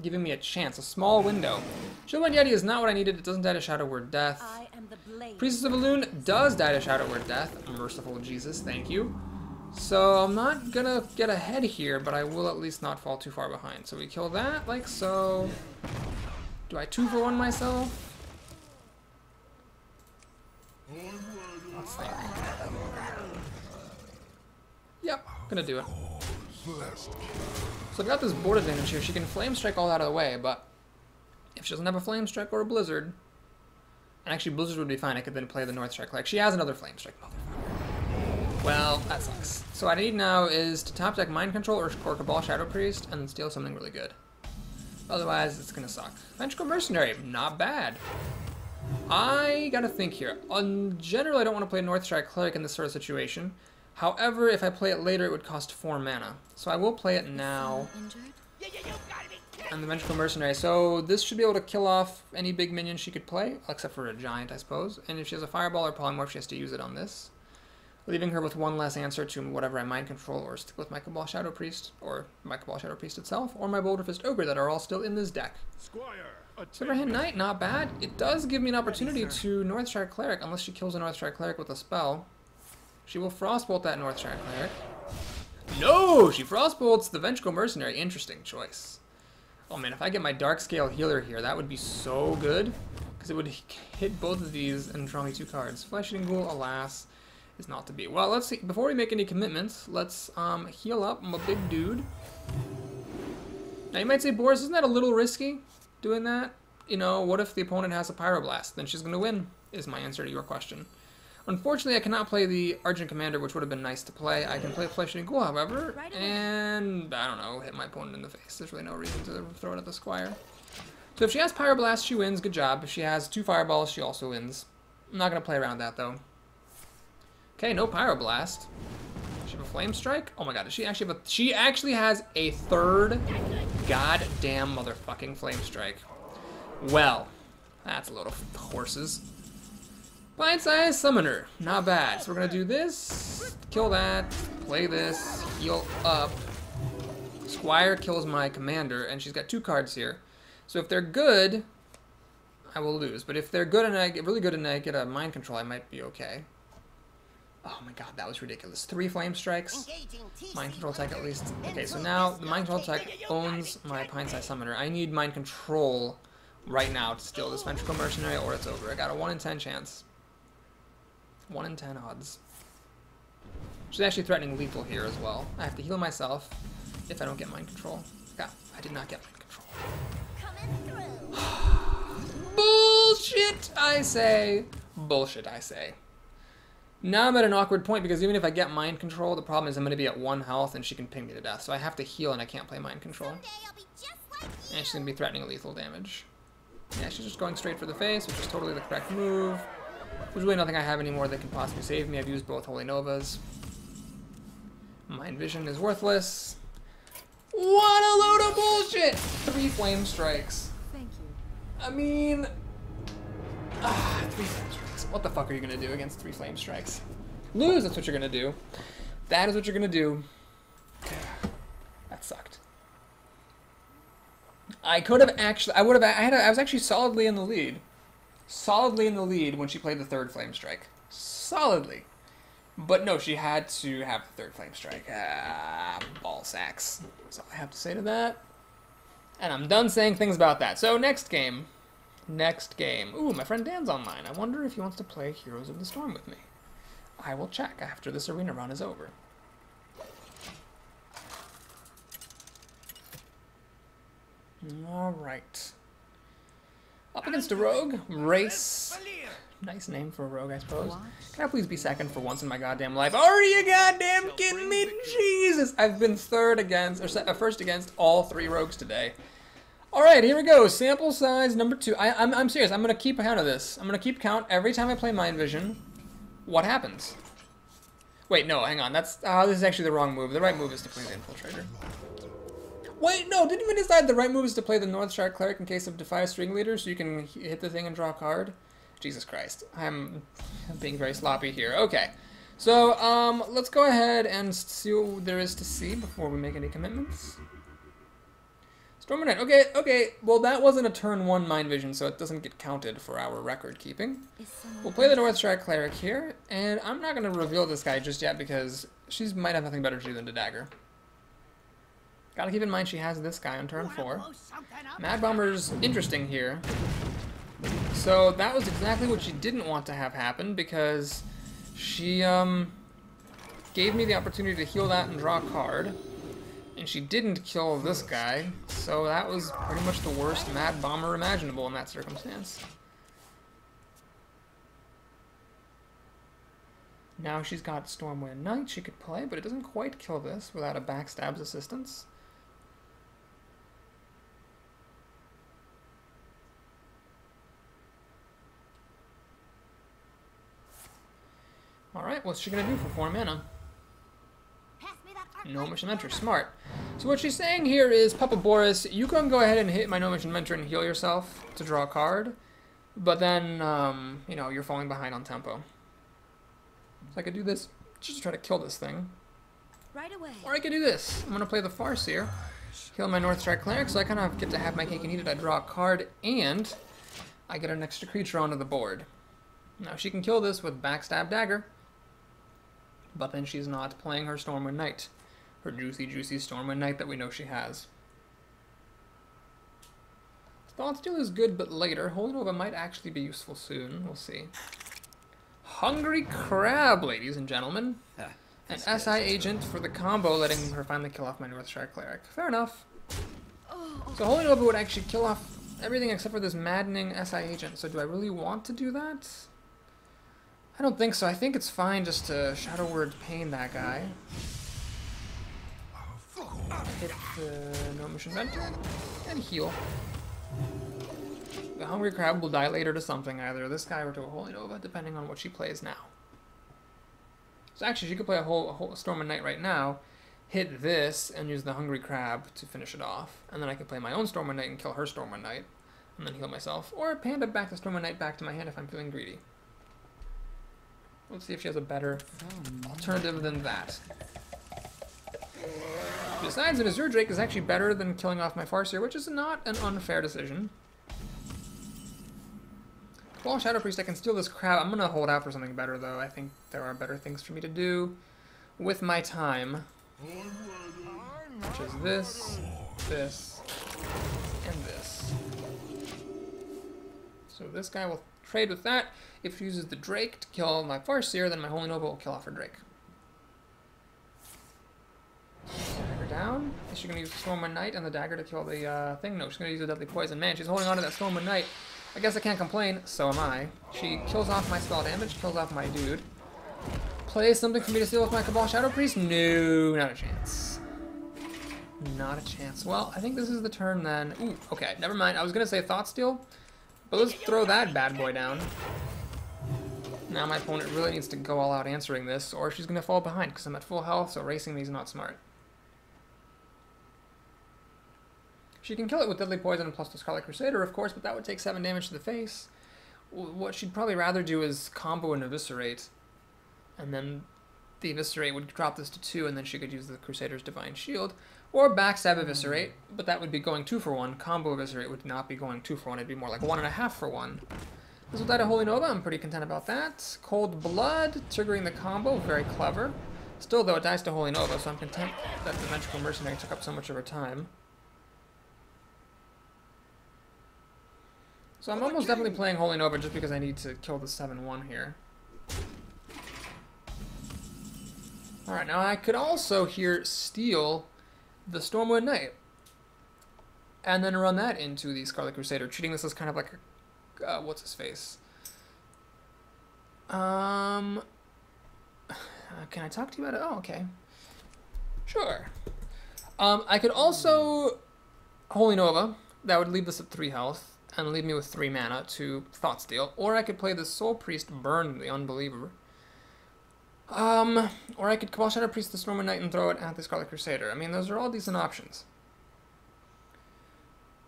giving me a chance, a small window. Shieldwind Yeti is not what I needed. It doesn't die to Shadow Word Death. Priestess of Elune does die to Shadow Word Death. Merciful Jesus, thank you. So I'm not gonna get ahead here, but I will at least not fall too far behind. So we kill that, like so. Do I 2-for-1 myself? Let's think. Yep, gonna do it. So I've got this board advantage here. She can Flame Strike all out of the way, but if she doesn't have a Flame Strike or a Blizzard, and actually Blizzard would be fine, I could then play the North Strike. Like, she has another Flame Strike, motherfucker. Well, that sucks. So what I need now is to top deck Mind Control or Cabal Shadow Priest and then steal something really good. Otherwise, it's gonna suck. Vengeful Mercenary, not bad. I gotta think here. Generally, I don't want to play North Strike Cleric in this sort of situation. However, if I play it later, it would cost 4 mana. So I will play it now. And the Vengeful Mercenary. So this should be able to kill off any big minion she could play, except for a giant, I suppose. And if she has a Fireball or Polymorph, she has to use it on this. Leaving her with 1 less answer to whatever I Mind Control or stick with my Cabal Shadow Priest, or my Cabal Shadow Priest itself, or my Boulder Fist Ogre that are all still in this deck. Silverhand Knight, not bad. It does give me an opportunity to North Strike Cleric, unless she kills a North Strike Cleric with a spell. She will Frostbolt that North Strike Cleric. No! She Frostbolts the Vengeful Mercenary. Interesting choice. Oh man, if I get my Dark Scale Healer here, that would be so good. Because it would hit both of these and draw me 2 cards. Flesh-Eating Ghoul, alas, is not to be. Well, let's see. Before we make any commitments, let's heal up. I'm a big dude. Now you might say, Boris, isn't that a little risky, doing that? You know, what if the opponent has a Pyroblast? Then she's going to win, is my answer to your question. Unfortunately, I cannot play the Argent Commander, which would have been nice to play. I can play Flesh-Eating Ghoul, however, and, I don't know, hit my opponent in the face. There's really no reason to throw it at the Squire. So if she has Pyroblast, she wins. Good job. If she has 2 Fireballs, she also wins. I'm not going to play around that, though. Okay, no Pyroblast. Does she have a Flame Strike? Oh my god, does she actually have a... She actually has a 3rd goddamn motherfucking Flame Strike. Well, that's a load of horses. Blind-Sized Summoner, not bad. So we're gonna do this, kill that, play this, heal up. Squire kills my commander, and she's got 2 cards here. So if they're good, I will lose. But if they're good and I get really good and I get a Mind Control, I might be okay. Oh my god, that was ridiculous. 3 Flame Strikes. Mind Control tech at least. Okay, so now the Mind Control tech owns my Pine-Sized Summoner. I need Mind Control right now to steal this Vengeful Mercenary or it's over. I got a 1 in 10 chance. 1 in 10 odds. She's actually threatening lethal here as well. I have to heal myself if I don't get Mind Control. God, I did not get Mind Control. Bullshit, I say. Bullshit, I say. Now I'm at an awkward point because even if I get Mind Control, the problem is I'm going to be at 1 health and she can ping me to death. So I have to heal and I can't play Mind Control. And she's going to be threatening lethal damage. Yeah, she's just going straight for the face, which is totally the correct move. There's really nothing I have anymore that can possibly save me. I've used both Holy Novas. Mind Vision is worthless. What a load of bullshit! 3 Flame Strikes. Thank you. I mean, 3 flame strikes. What the fuck are you gonna do against 3 flame strikes? Lose, that's what you're gonna do. That is what you're gonna do. That sucked. I could have actually, I was actually solidly in the lead. Solidly in the lead when she played the 3rd flame strike. Solidly. But no, she had to have the 3rd flame strike. Ball sacks. That's all I have to say to that. And I'm done saying things about that. So next game. Next game. Ooh, my friend Dan's online. I wonder if he wants to play Heroes of the Storm with me. I will check after this arena run is over. Alright. Up against a rogue. Race. Nice name for a rogue, I suppose. Can I please be second for once in my goddamn life? Are you goddamn kidding me? Jesus! I've been first against all 3 rogues today. Alright, here we go. Sample size number 2. I'm serious. I'm going to keep count of this. I'm going to keep count every time I play Mind Vision. What happens? Wait, no, hang on. This is actually the wrong move. The right move is to play the Infiltrator. Wait, no, didn't we decide the right move is to play the Northshire Cleric in case of Defy String Leader so you can hit the thing and draw a card? Jesus Christ. I'm being very sloppy here. Okay. So, let's go ahead and see what there is to see before we make any commitments. Storm Knight. Okay. Well, that wasn't a turn 1 Mind Vision, so it doesn't get counted for our record keeping. We'll play the Northshire Cleric here, and I'm not going to reveal this guy just yet because she might have nothing better to do than to dagger. Gotta keep in mind she has this guy on turn 4. Mad Bomber's interesting here. So that was exactly what she didn't want to have happen because she gave me the opportunity to heal that and draw a card. And she didn't kill this guy, so that was pretty much the worst Mad Bomber imaginable in that circumstance. Now she's got Stormwind Knight she could play, but it doesn't quite kill this without a Backstab's assistance. Alright, what's she gonna do for 4 mana? No Mission Mentor, smart. So what she's saying here is, Papa Boris, you can go ahead and hit my No Mission Mentor and heal yourself to draw a card, but then, you know, you're falling behind on tempo. So I could do this, just try to kill this thing. Right away. Or I could do this. I'm gonna play the Farseer, heal my Northshire Cleric, so I kind of get to have my cake and eat it. I draw a card, and I get an extra creature onto the board. Now she can kill this with Backstab Dagger, but then she's not playing her Stormwind Knight. Her juicy Stormwind Knight that we know she has. Thoughtsteal is good, but later. Holy Nova might actually be useful soon. We'll see. Hungry Crab, ladies and gentlemen. An SI agent for the combo, letting her finally kill off my Northshire Cleric. Fair enough. So Holy Nova would actually kill off everything except for this maddening SI agent. So do I really want to do that? I don't think so. I think it's fine just to Shadow Word Pain that guy. Hit the No Mission Mentor and heal. The Hungry Crab will die later to something, either this guy or to a Holy Nova, depending on what she plays now. So actually, she could play a whole Storm and Knight right now, hit this, and use the Hungry Crab to finish it off. And then I could play my own Storm and Knight and kill her Storm and Knight, and then heal myself. Or Panda back the Storm and Knight back to my hand if I'm feeling greedy. Let's see if she has a better alternative than that. Besides, an Azure Drake is actually better than killing off my Farseer, which is not an unfair decision. Cabal Shadow Priest, I can steal this crab. I'm going to hold out for something better, though. I think there are better things for me to do with my time. Which is this, this, and this. So this guy will trade with that. If she uses the Drake to kill my Farseer, then my Holy Nova will kill off her Drake. Dagger down. Is she going to use the Stormwind Knight and the dagger to kill the thing? No, she's going to use the Deadly Poison. Man, she's holding on to that Stormwind Knight. I guess I can't complain. So am I. She kills off my spell damage, kills off my dude. Plays something for me to steal with my Cabal Shadow Priest? No, not a chance. Not a chance. Well, I think this is the turn then. Ooh, okay, never mind. I was going to say Thoughtsteal, but let's throw that bad boy down. Now my opponent really needs to go all out answering this, or she's going to fall behind because I'm at full health, so racing me is not smart. She can kill it with Deadly Poison plus the Scarlet Crusader, of course, but that would take 7 damage to the face. What she'd probably rather do is combo and Eviscerate. And then the Eviscerate would drop this to 2, and then she could use the Crusader's Divine Shield. Or backstab Eviscerate, but that would be going 2 for 1. Combo Eviscerate would not be going 2 for 1, it'd be more like 1.5 for 1. This will die to Holy Nova, I'm pretty content about that. Cold Blood, triggering the combo, very clever. Still, though, it dies to Holy Nova, so I'm content that the Magical Mercenary took up so much of her time. So I'm almost definitely playing Holy Nova just because I need to kill the 7-1 here. Alright, now I could also here steal the Stormwind Knight. And then run that into the Scarlet Crusader, treating this as kind of like a... what's his face? Can I talk to you about it? Oh, okay. Sure. I could also Holy Nova. That would leave this at 3 health and leave me with 3 mana to Thought Steal. Or I could play the Soul Priest, Burn the Unbeliever. Or I could Cabal Shadow Priest the Stormwind Knight and throw it at the Scarlet Crusader. I mean, those are all decent options.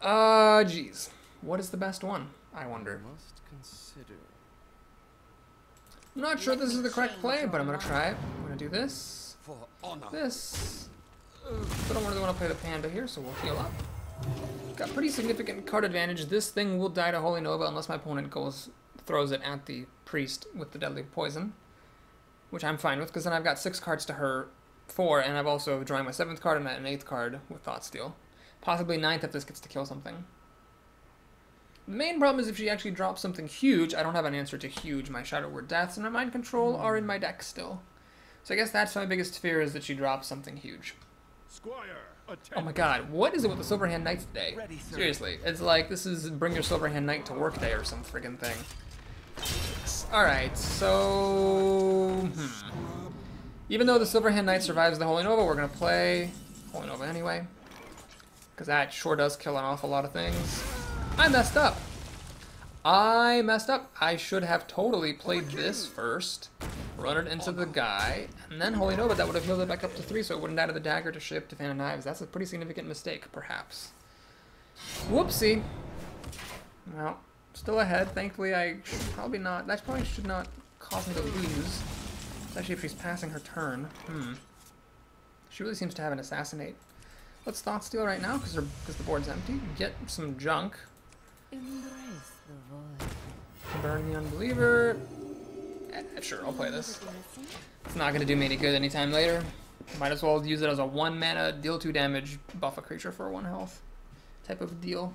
Geez. What is the best one, I wonder? Must consider. I'm not sure this is the correct play, but I'm going to try it. I'm going to do this. For honor. This. But I don't really want to play the Panda here, so we'll heal up. Got pretty significant card advantage. This thing will die to Holy Nova unless my opponent throws it at the Priest with the Deadly Poison. Which I'm fine with, because then I've got 6 cards to her 4, and I've also drawing my 7th card and an 8th card with Thought Steal. Possibly 9th if this gets to kill something. The main problem is if she actually drops something huge, I don't have an answer to huge. My Shadow Word Deaths and my Mind Control are in my deck still. So I guess that's my biggest fear, is that she drops something huge. Squire, Oh my god, what is it with the Silverhand Knights today? Seriously, it's like this is Bring Your Silverhand Knight to Work Day or some friggin' thing. Alright, so... Even though the Silverhand Knight survives the Holy Nova, we're going to play Holy Nova anyway. Because that sure does kill an awful lot of things. I messed up! I should have totally played this first, run it into the guy, and then Holy Nova. That would have healed it back up to 3, so it wouldn't die to the dagger to ship to Fan of Knives. That's a pretty significant mistake, perhaps. Whoopsie. Well... Still ahead. Thankfully, I should probably not... That probably should not cause me to lose. Especially if she's passing her turn. She really seems to have an Assassinate. Let's Thought Steal right now, because the board's empty. Get some junk. Embrace the void. Burn the Unbeliever. Sure, I'll play this. It's not going to do me any good anytime later. Might as well use it as a 1 mana, deal 2 damage, buff a creature for 1 health type of deal.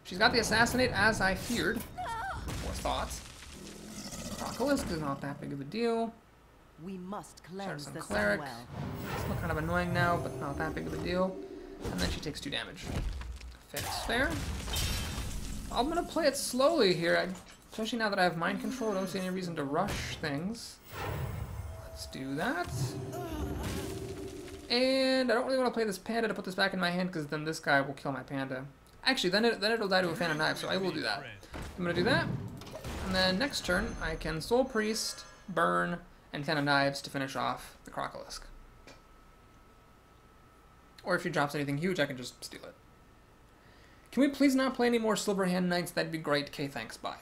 She's got the Assassinate, as I feared, or thought. Crocolisk is not that big of a deal. We must cleanse Some the Cleric. Sunwell. Still kind of annoying now, but not that big of a deal. And then she takes 2 damage. Fair. I'm going to play it slowly here, especially now that I have Mind Control. I don't see any reason to rush things. Let's do that. And I don't really want to play this Panda to put this back in my hand, because then this guy will kill my Panda. Actually, then it'll die to a Fan of Knives, so I will do that. I'm going to do that, and then next turn, I can Soul Priest, Burn, and Fan of Knives to finish off the Crocolisk. Or if she drops anything huge, I can just steal it. Can we please not play any more Silverhand Knights? That'd be great. Okay, thanks, bye.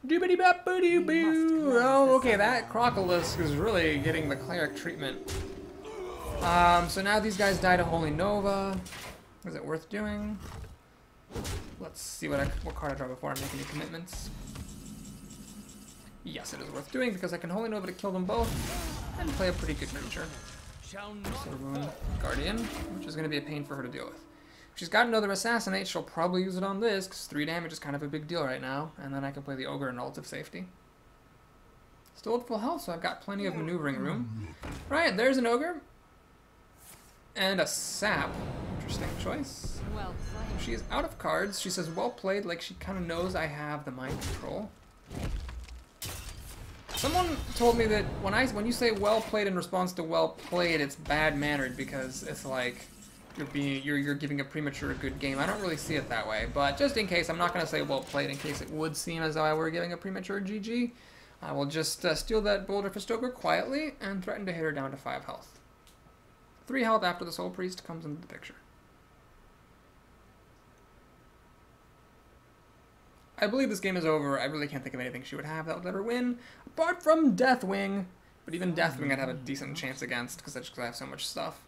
Doobity-bop-boo-doo-boo. Oh, okay, that Crocolisk is really getting the Cleric treatment. So now these guys die to Holy Nova. Is it worth doing? Let's see what card I draw before I make any commitments. Yes, it is worth doing because I can Holy Nova to kill them both and play a pretty good creature. Silvermoon Guardian, which is going to be a pain for her to deal with. If she's got another Assassinate, she'll probably use it on this, because 3 damage is kind of a big deal right now, and then I can play the Ogre in relative safety. Still at full health, so I've got plenty of maneuvering room. Right, there's an Ogre. And a Sap. Interesting choice. Well played. She is out of cards. She says, well played, like she kind of knows I have the Mind Control. Someone told me that when you say well played in response to well played, it's bad mannered because it's like you're giving a premature good game. I don't really see it that way, but just in case, I'm not going to say well played in case it would seem as though I were giving a premature GG. I will just steal that Boulder Fist Ogre quietly and threaten to hit her down to 5 health. 3 health after the Soul Priest comes into the picture. I believe this game is over. I really can't think of anything she would have that would let her win, apart from Deathwing. But even Deathwing I'd have a decent chance against, because I have so much stuff.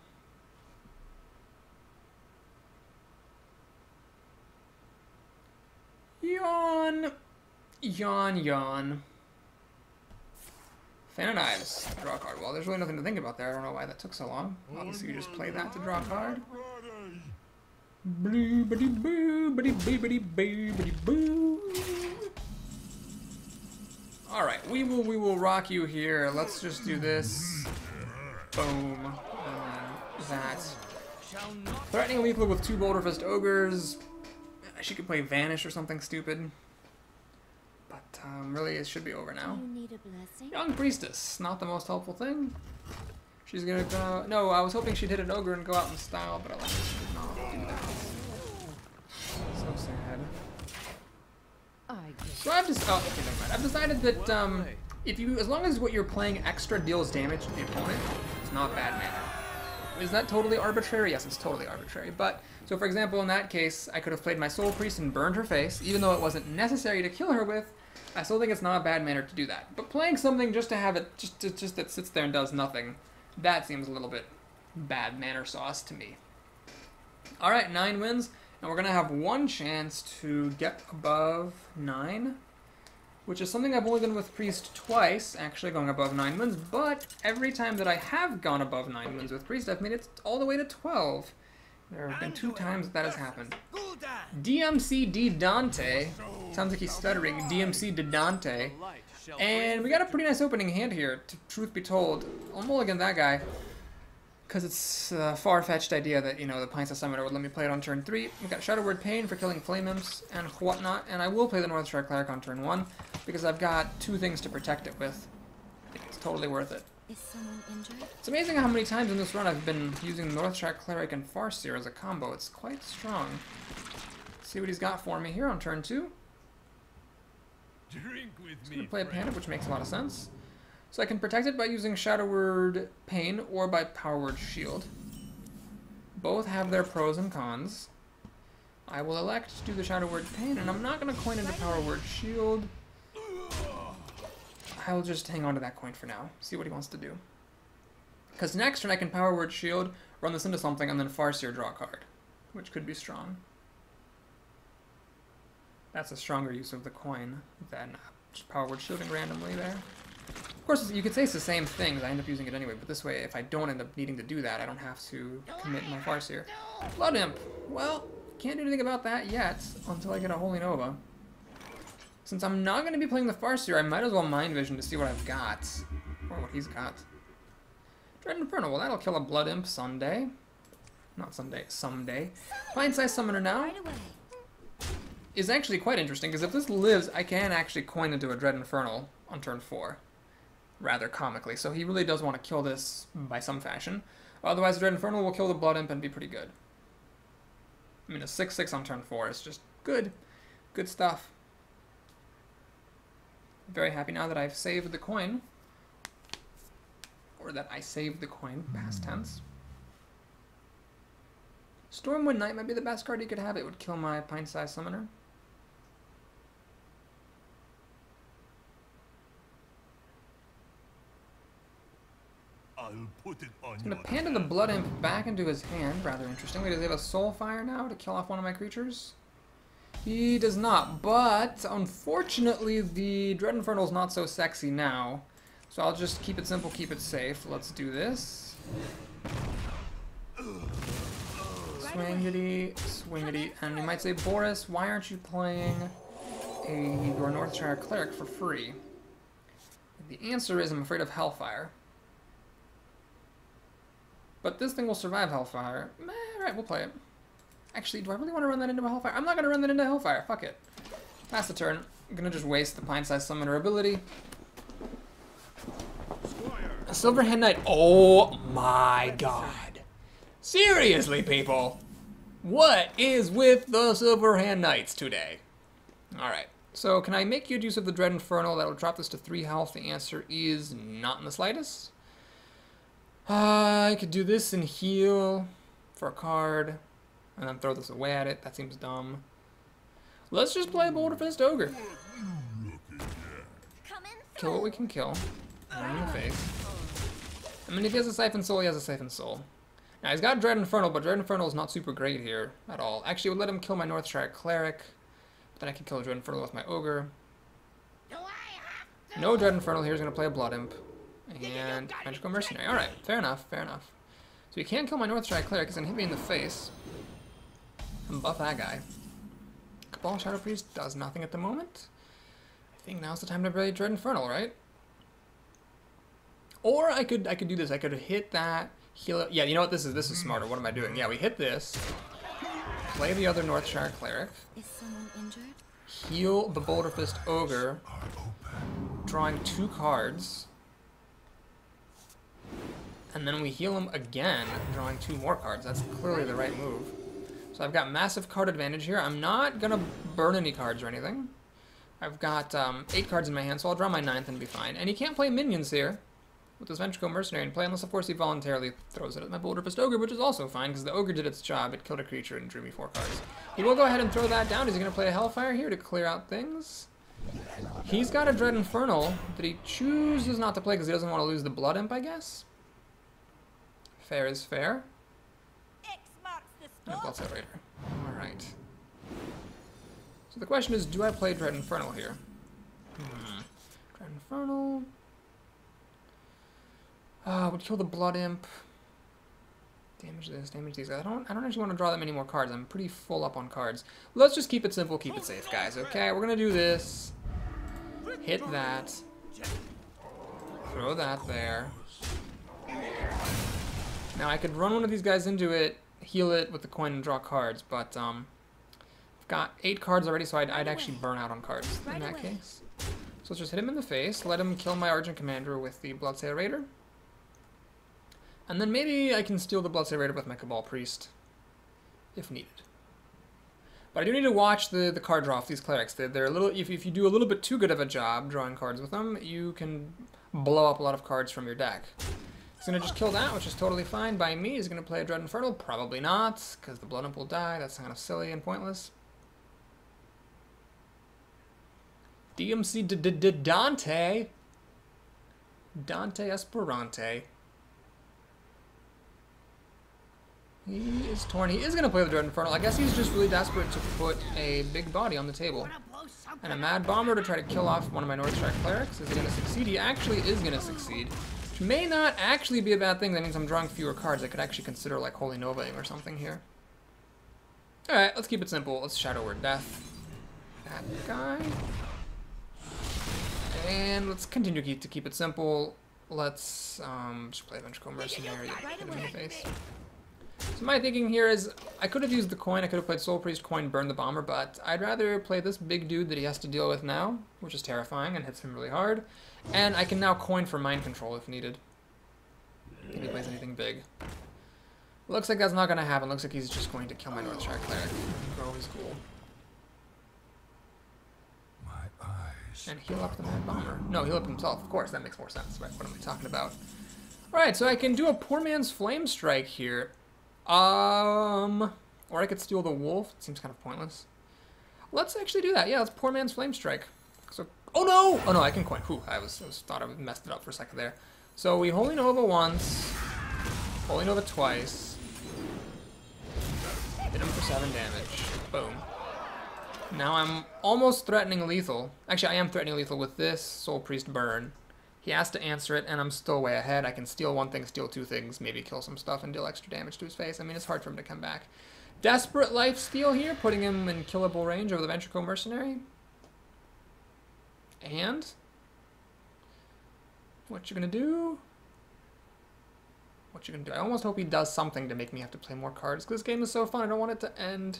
Yawn. Yawn, yawn. Fan of Knives. Draw a card. Well, there's really nothing to think about there. I don't know why that took so long. Obviously, you just play that to draw a card. Blue, bitty, boo, bitty, bitty, boo, bitty, boo. Alright, we will rock you here. Let's just do this. Boom. And that. Threatening lethal with 2 Boulder Fist Ogres. She could play Vanish or something stupid. But really, it should be over now. You need a blessing? Young Priestess. Not the most helpful thing. She's gonna go... No, I was hoping she'd hit an Ogre and go out in style, but I like she did not do that. So sad. So I've just... Oh, okay, never mind. I've decided that if you... As long as what you're playing extra deals damage to the opponent, it's not bad manner. Is that totally arbitrary? Yes, it's totally arbitrary. But, so for example, in that case, I could have played my Soul Priest and burned her face, even though it wasn't necessary to kill her with. I still think it's not a bad manner to do that. But playing something just to have it, just that sits there and does nothing, that seems a little bit bad manner sauce to me. Alright, 9 wins, and we're going to have 1 chance to get above 9, which is something I've only done with Priest twice, actually going above 9 wins, but every time that I have gone above 9 wins with Priest, I've made it all the way to 12. There have been 2 times that has happened. DMC D Dante, sounds like he's stuttering, DMC De Dante, and we got a pretty nice opening hand here, truth be told. I'll mulligan that guy, because it's a far-fetched idea that, you know, the Pints of Summoner would let me play it on turn 3. We got Shadow Word Pain for killing Flame Imps and whatnot, and I will play the Northshire Cleric on turn 1, because I've got 2 things to protect it with. It's totally worth it. Is someone injured? It's amazing how many times in this run I've been using Northshire Cleric and Farseer as a combo. It's quite strong. Let's see what he's got for me here on turn 2. Drink with He's going to play a Panda, which makes a lot of sense. So I can protect it by using Shadow Word Pain or by Power Word Shield. Both have their pros and cons. I will elect to do the Shadow Word Pain, and I'm not going to coin into Power Word Shield. I'll just hang on to that coin for now, see what he wants to do. Because next turn I can Power Word Shield, run this into something, and then Farseer draw a card, which could be strong. That's a stronger use of the coin than just Power Word Shielding randomly there. Of course, you could say it's the same thing, because I end up using it anyway, but this way, if I don't end up needing to do that, I don't have to commit my Farseer. Blood Imp! Well, can't do anything about that yet, until I get a Holy Nova. Since I'm not going to be playing the Farseer, I might as well Mind Vision to see what I've got. Or what he's got. Dread Infernal, well that'll kill a Blood Imp someday. Not someday, someday. Pint-sized Summoner now is actually quite interesting, because if this lives, I can actually coin into a Dread Infernal on turn 4. Rather comically, so he really does want to kill this by some fashion. Otherwise, Dread Infernal will kill the Blood Imp and be pretty good. I mean, a 6/6 on turn 4 is just good. Good stuff. Very happy now that I've saved the coin. Or that I saved the coin, past tense. Stormwind Knight might be the best card you could have. It would kill my Pint-sized Summoner. I'll put it on I'm going to Panda the Blood Imp back into his hand. Rather interesting. Wait, does he have a Soulfire now to kill off one of my creatures? He does not, but unfortunately the Dread Infernal is not so sexy now. So I'll just keep it simple, keep it safe. Let's do this. Swingity, swingity. And you might say, Boris, why aren't you playing your Northshire Cleric for free? And the answer is I'm afraid of Hellfire. But this thing will survive Hellfire. Alright, we'll play it. Actually, do I really want to run that into a Hellfire? I'm not going to run that into Hellfire. Fuck it. Pass the turn. I'm going to just waste the Pint-sized Summoner ability. A Silver Hand Knight. Oh my god. Seriously, people. What is with the Silver Hand Knights today? Alright. So, can I make good use of the Dread Infernal? That'll drop this to 3 health. The answer is not in the slightest. I could do this and heal for a card. And then throw this away at it. That seems dumb. Let's just play Boulder Fist Ogre. Kill what we can kill. Right in the face. I mean, if he has a Siphon Soul, he has a Siphon Soul. Now, he's got Dread Infernal, but Dread Infernal is not super great here at all. Actually, it would let him kill my Northshire Cleric. But then I can kill Dread Infernal with my Ogre. No Dread Infernal here. He's going to play a Blood Imp. And Magical Mercenary. Alright, fair enough, fair enough. So he can't kill my Northshire Cleric. He's going to hit me in the face. And buff that guy. Cabal Shadow Priest does nothing at the moment. I think now's the time to play Dread Infernal, right? Or I could do this. I could hit that, heal it. Yeah, you know what? This is smarter. What am I doing? Yeah, we hit this. Play the other Northshire Cleric. Is someone injured? Heal the Boulder Fist Ogre. Drawing 2 cards. And then we heal him again, drawing 2 more cards. That's clearly the right move. So I've got massive card advantage here. I'm not going to burn any cards or anything. I've got 8 cards in my hand, so I'll draw my 9th and be fine. And he can't play minions here with this Ventricle Mercenary and play, unless, of course, he voluntarily throws it at my Boulder Fist Ogre, which is also fine, because the Ogre did its job. It killed a creature and drew me 4 cards. He will go ahead and throw that down. Is he going to play a Hellfire here to clear out things? He's got a Dread Infernal that he chooses not to play because he doesn't want to lose the Blood Imp, I guess. Fair is fair. X marks the No, spot. Bloodset Raider. Alright. So the question is, do I play Dread Infernal here? Dread Infernal. Would kill the Blood Imp. Damage this, damage these. I don't actually want to draw that many more cards. I'm pretty full up on cards. Let's just keep it simple, keep it safe, guys. Okay, we're gonna do this. Hit that. Throw that there. Now I could run one of these guys into it, heal it with the coin and draw cards, but I've got 8 cards already, so I'd actually burn out on cards in that case. So let's just hit him in the face, let him kill my Argent Commander with the Bloodsail Raider. And then maybe I can steal the Bloodsail Raider with my Cabal Priest, if needed. But I do need to watch the card draw off these clerics. They're a little. If you do a little bit too good of a job drawing cards with them, you can blow up a lot of cards from your deck. He's gonna just kill that, which is totally fine by me. He's gonna play a Dread Infernal, probably not, because the Blood Imp will die. That's kind of silly and pointless. DMC Dante. Dante Esperante. He is torn. He is going to play the Dread Infernal. I guess he's just really desperate to put a big body on the table. And a Mad Bomber to try to kill off one of my Northshire Clerics. Is he going to succeed? He actually is going to succeed. Which may not actually be a bad thing. That means I'm drawing fewer cards. I could actually consider like Holy Novaing or something here. Alright, let's keep it simple. Let's Shadow Word Death that guy. And let's continue to keep it simple. Let's just play Ventricle Mercenary. Hit him in the face. So my thinking here is, I could have used the coin, I could have played Soul Priest, coin, burn the bomber, but I'd rather play this big dude that he has to deal with now, which is terrifying and hits him really hard, and I can now coin for mind control if needed. If he plays anything big. Looks like that's not going to happen, looks like he's just going to kill my Northshire Cleric. Grow his cool. My eyes. And heal up the Mad Bomber. No, heal up himself, of course, that makes more sense, right? What am I talking about? Alright, so I can do a Poor Man's Flame Strike here. Or I could steal the wolf. It seems kind of pointless. Let's actually do that. Yeah, let's Poor Man's Flame Strike. So, oh no! Oh no, I can coin. Whew, I thought I messed it up for a second there. So we Holy Nova once, Holy Nova twice. Hit him for 7 damage. Boom. Now I'm almost threatening lethal. Actually, I am threatening lethal with this Soul Priest burn. He has to answer it, and I'm still way ahead. I can steal 1 thing, steal 2 things, maybe kill some stuff and deal extra damage to his face. I mean, it's hard for him to come back. Desperate Lifesteal here, putting him in killable range over the Ventricle Mercenary. And what you gonna do? What you gonna do? I almost hope he does something to make me have to play more cards, because this game is so fun. I don't want it to end.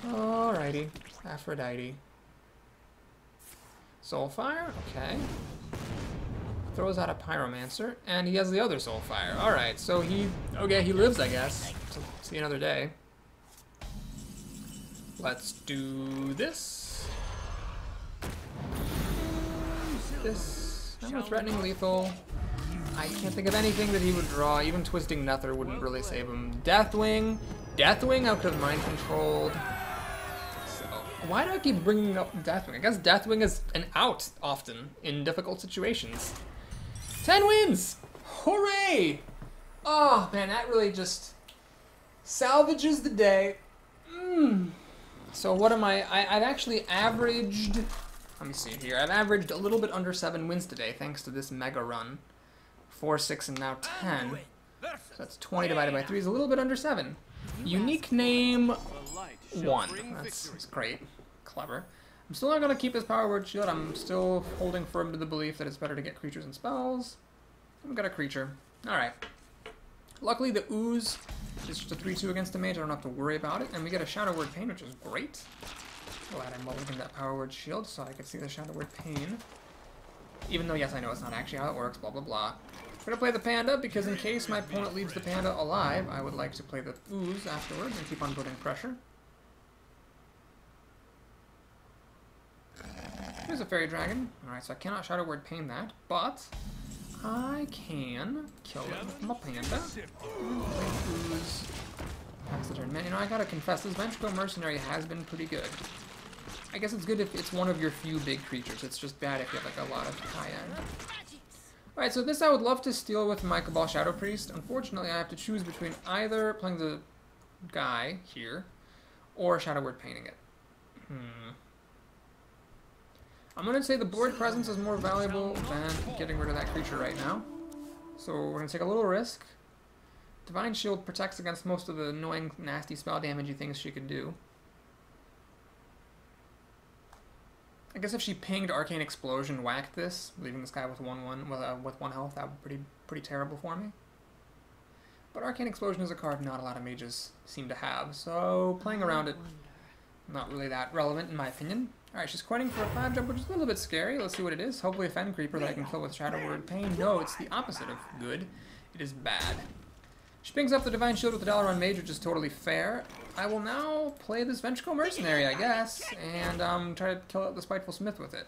Alrighty. Aphrodite. Soulfire, okay. throws out a Pyromancer, and he has the other Soulfire. Alright, so he lives, I guess, to see another day. Let's do this. This. No threatening lethal. I can't think of anything that he would draw. Even Twisting Nether wouldn't really save him. Deathwing. Deathwing I could have mind controlled. So, why do I keep bringing up Deathwing? I guess Deathwing is an out often in difficult situations. 10 wins! Hooray! Oh man, that really just salvages the day. So what am I've actually averaged, let me see here, I've averaged a little bit under 7 wins today thanks to this mega run. 4, 6, and now 10. So that's 20 divided by 3 is a little bit under 7. Unique name 1. That's great. Clever. I'm still not going to keep his power word shield. I'm still holding firm to the belief that it's better to get creatures and spells. I've got a creature. Alright. Luckily the ooze is just a 3-2 against the mage. I don't have to worry about it. And we get a Shadow Word Pain, which is great. Glad I mulliganed that power word shield so I could see the Shadow Word Pain. Even though, yes, I know it's not actually how it works, blah, blah, blah. I'm going to play the panda because in case my opponent leaves the panda alive, I would like to play the ooze afterwards and keep on building pressure. Here's a Fairy Dragon. Alright, so I cannot Shadow Word Pain that, but I can kill it with my panda. Play ooze. That's the turn. Man, you know, I gotta confess, this Ventricle Mercenary has been pretty good. I guess it's good if it's one of your few big creatures. It's just bad if you have like a lot of high-end. Alright, so this I would love to steal with my Cabal Shadow Priest. Unfortunately, I have to choose between either playing the guy here or Shadow Word Painting it. I'm going to say the board presence is more valuable than getting rid of that creature right now. So we're going to take a little risk. Divine Shield protects against most of the annoying, nasty spell damagey things she could do. I guess if she pinged Arcane Explosion, whacked this, leaving this guy with 1/1 with 1 health, that would be pretty terrible for me. But Arcane Explosion is a card not a lot of mages seem to have, so playing around it, not really that relevant in my opinion. Alright, she's coining for a 5-drop, which is a little bit scary. Let's see what it is. Hopefully a Fen Creeper that I can kill with Shadow Word Pain. No, it's the opposite of good. It is bad. She pings up the Divine Shield with the Dalaran Mage, which is totally fair. I will now play this Ventricle Mercenary, I guess, and try to kill out the Spiteful Smith with it.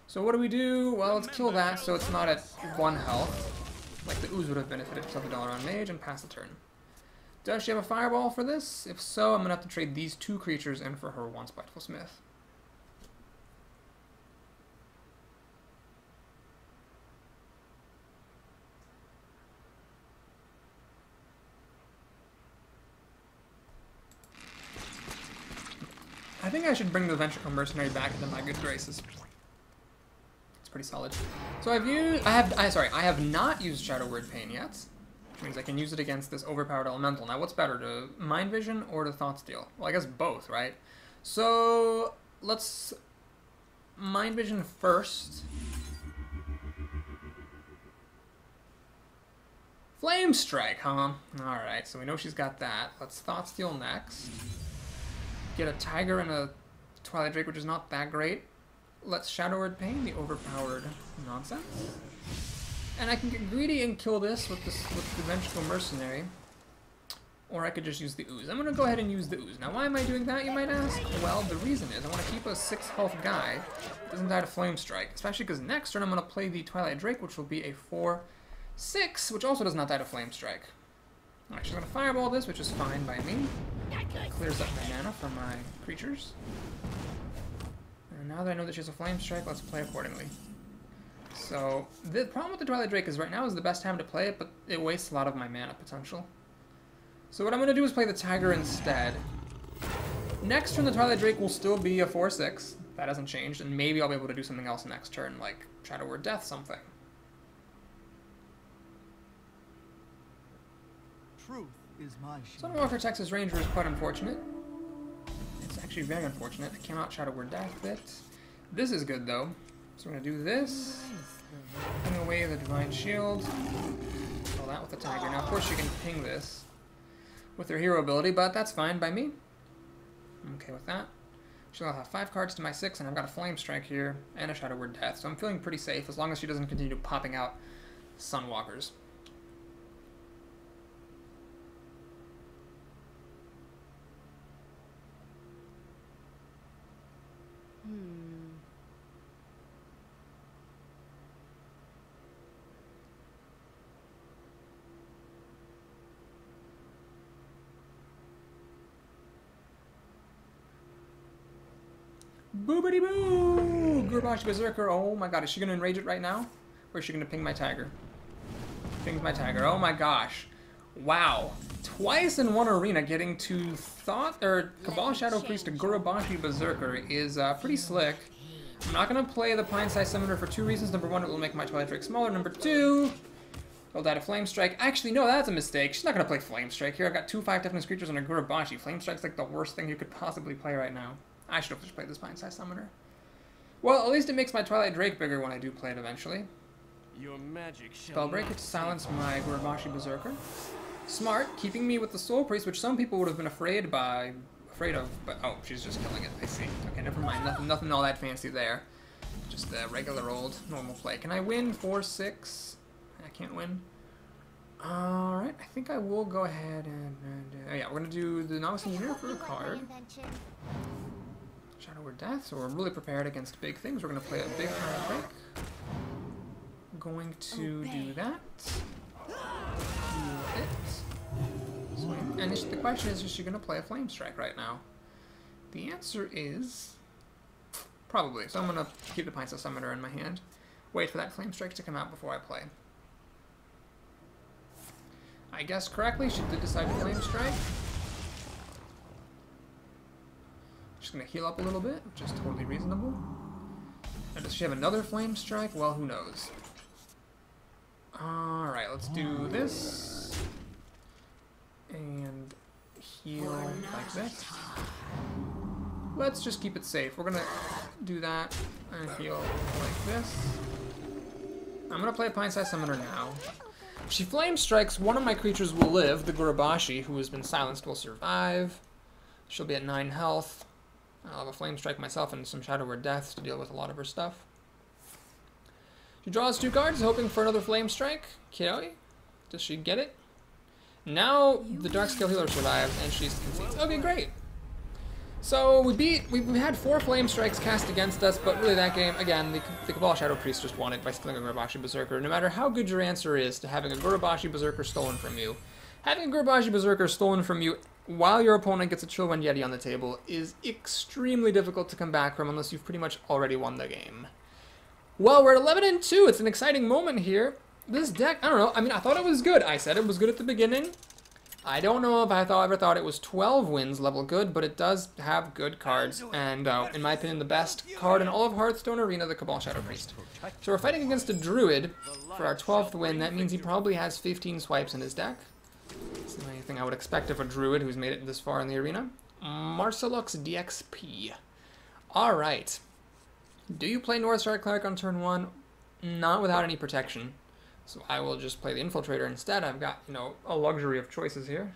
So what do we do? Well, let's kill that so it's not at 1 health, like the ooze would have benefited to kill the Dalaran Mage and pass the turn. Does she have a Fireball for this? If so, I'm going to have to trade these 2 creatures in for her 1 Spiteful Smith. I think I should bring the Ventricle Mercenary back into my good graces. It's pretty solid. So I have not used Shadow Word Pain yet, which means I can use it against this overpowered elemental. Now, what's better, to Mind Vision or to Thought Steal? Well, I guess both, right? So let's Mind Vision first. Flame Strike, huh? All right, so we know she's got that. Let's Thought Steal next. Get a Tiger and a Twilight Drake, which is not that great. Let's Shadow Word Pain, the overpowered nonsense. And I can get greedy and kill this with the Ventricle Mercenary. Or I could just use the ooze. I'm going to go ahead and use the ooze. Now, why am I doing that, you might ask? Well, the reason is I want to keep a 6 health guy that doesn't die to Flame Strike. Especially because next turn I'm going to play the Twilight Drake, which will be a 4/6, which also does not die to Flame Strike. Alright, she's going to Fireball this, which is fine by me. Clears up my mana from my creatures. And now that I know that she has a Flame Strike, let's play accordingly. So, the problem with the Twilight Drake is right now is the best time to play it, but it wastes a lot of my mana potential. So what I'm going to do is play the Tiger instead. Next turn, the Twilight Drake will still be a 4/6. That hasn't changed, and maybe I'll be able to do something else next turn, like Shadow Word Death something. Truth is my shield. Sunwalker Texas Ranger is quite unfortunate. It's actually very unfortunate. I cannot Shadow Word Death it. This is good, though. So we're going to do this. Ping away the Divine Shield. Kill that with the Tiger. Now, of course, you can ping this with her hero ability, but that's fine by me. I'm okay with that. She'll have 5 cards to my 6, and I've got a Flame Strike here and a Shadow Word Death, so I'm feeling pretty safe as long as she doesn't continue popping out Sunwalkers. Boobity boo! Gurbash Berserker. Oh my god, is she gonna enrage it right now? Or is she gonna ping my tiger? Pings my tiger. Oh my gosh. Wow. Twice in one arena getting to Cabal Shadow Priest to Gurbashi Berserker is pretty slick. I'm not gonna play the Pine-Sized Summoner for 2 reasons. Number 1, it will make my Twilight Drake smaller. Number 2, it'll die to Flame Strike. Actually, no, that's a mistake. She's not gonna play Flame Strike here. I've got 2 5-toughness creatures on a Gurbashi. Flame Strike's like the worst thing you could possibly play right now. I should have just played this Pine-Sized Summoner. Well, at least it makes my Twilight Drake bigger when I do play it eventually. Your magic Spellbreak to silence my Gurbashi Berserker. Smart, keeping me with the Soul Priest, which some people would have been afraid of, but oh, she's just killing it. I see. Okay, never mind. Nothing all that fancy there. Just the regular old normal play. Can I win 4-6? I can't win. Alright, I think I will go ahead and oh yeah, we're gonna do the Novice Engineer for a card. Shadow Word Death, so we're really prepared against big things. We're gonna play a big Twilight Drake. Going to do that. Do it. Swing. And the question is she gonna play a Flame Strike right now? The answer is probably. So I'm gonna keep the Pine-Sized Summoner in my hand. Wait for that Flame Strike to come out before I play. I guessed correctly, she did decide to Flame Strike. Just gonna heal up a little bit, which is totally reasonable. And does she have another Flame Strike? Well, who knows. Alright, let's do this. And heal like this. Let's just keep it safe. We're gonna do that and heal like this. I'm gonna play a Pine-Sized Summoner now. If she Flame Strikes, one of my creatures will live. The Gurbashi, who has been silenced, will survive. She'll be at 9 health. I'll have a Flame Strike myself and some Shadow Word Deaths to deal with a lot of her stuff. She draws 2 cards, hoping for another Flame Strike. Okay. Does she get it? Now the Darkscale Healer survives, and she's concedes. Okay, great. So we've had 4 Flame Strikes cast against us, but really that game, again, the Cabal Shadow Priest just won it by stealing a Gurbashi Berserker. No matter how good your answer is to having a Gurbashi Berserker stolen from you, having a Gurbashi Berserker stolen from you while your opponent gets a Chillwind Yeti on the table is extremely difficult to come back from unless you've pretty much already won the game. Well, we're at 11-2. It's an exciting moment here. This deck, I don't know. I mean, I thought it was good. I said it was good at the beginning. I don't know if I ever thought it was 12 wins level good, but it does have good cards. And, in my opinion, the best card in all of Hearthstone Arena, the Cabal Shadow Priest. So we're fighting against a Druid for our 12th win. That means he probably has 15 swipes in his deck. That's the only thing I would expect of a Druid who's made it this far in the arena. Marcelux DXP. Alright. Do you play Northstar Cleric on turn 1? Not without any protection. So I will just play the Infiltrator instead. I've got, you know, a luxury of choices here.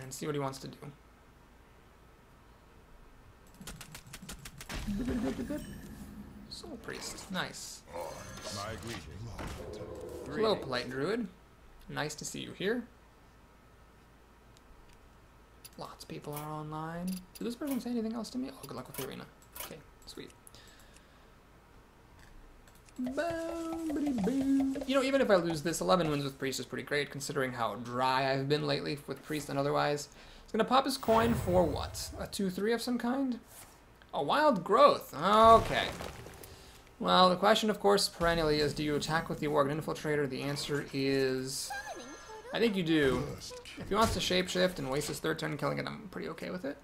And see what he wants to do. Soul Priest. Nice. Hello, Polite Druid. Nice to see you here. Lots of people are online. Did this person say anything else to me? Oh, good luck with the arena. Okay, sweet. You know, even if I lose this, 11 wins with Priest is pretty great, considering how dry I've been lately with Priest and otherwise. He's going to pop his coin for what? A 2-3 of some kind? A Wild Growth. Okay. Well, the question, of course, perennially is, do you attack with the Worgen Infiltrator? The answer is, I think you do. If he wants to shapeshift and waste his 3rd turn killing it, I'm pretty okay with it.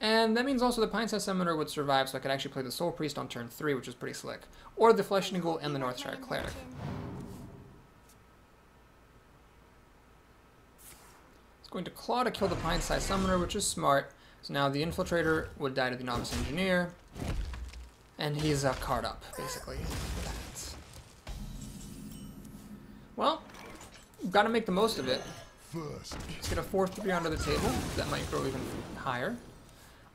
And that means also the Pine-Sized Summoner would survive, so I could actually play the Soul Priest on turn 3, which is pretty slick. Or the Flesh Niggle and the Northshire Cleric. It's going to Claw to kill the Pine-Sized Summoner, which is smart. So now the Infiltrator would die to the Novice Engineer. And he's a card up, basically. Well, gotta make the most of it. Let's get a 4-3 onto the table. That might grow even higher.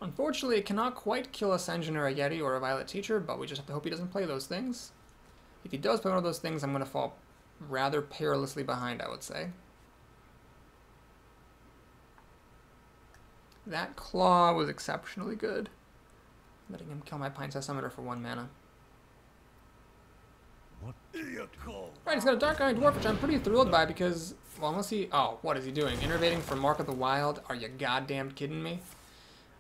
Unfortunately, it cannot quite kill a Senjin or a Yeti or a Violet Teacher, but we just have to hope he doesn't play those things. If he does play one of those things, I'm going to fall rather perilously behind, I would say. That Claw was exceptionally good. Letting him kill my Pine-sized Summoner for 1 mana. What? Right, he's got a Dark Eye Dwarf, which I'm pretty thrilled by because, well, unless he... Oh, what is he doing? Innervating for Mark of the Wild? Are you goddamn kidding me?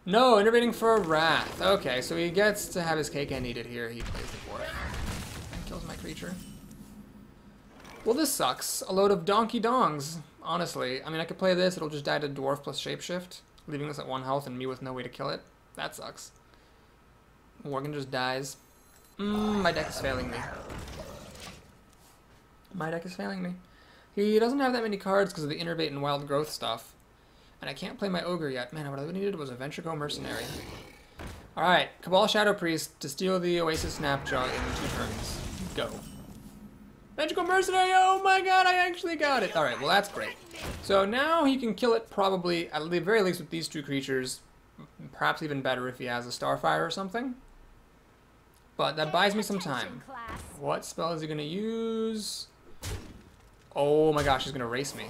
No, innervating for Wrath. Okay, so he gets to have his cake and eat it here. He plays the Dwarf. And kills my creature. Well, this sucks. A load of donkey dongs, honestly. I mean, I could play this. It'll just die to Dwarf plus Shapeshift, leaving us at 1 health and me with no way to kill it. That sucks. Worgen just dies. My deck is failing me. My deck is failing me. He doesn't have that many cards because of the Innervate and Wild Growth stuff. And I can't play my Ogre yet. Man, what I really needed was a Venture-Go Mercenary. Alright, Cabal Shadow Priest to steal the Oasis Snapjaw in 2 turns. Go. Venture-Go Mercenary! Oh my god, I actually got it! Alright, well that's great. So now he can kill it probably, at the very least with these 2 creatures. Perhaps even better if he has a Starfire or something. But that buys me some time. What spell is he going to use? Oh my gosh, he's going to race me.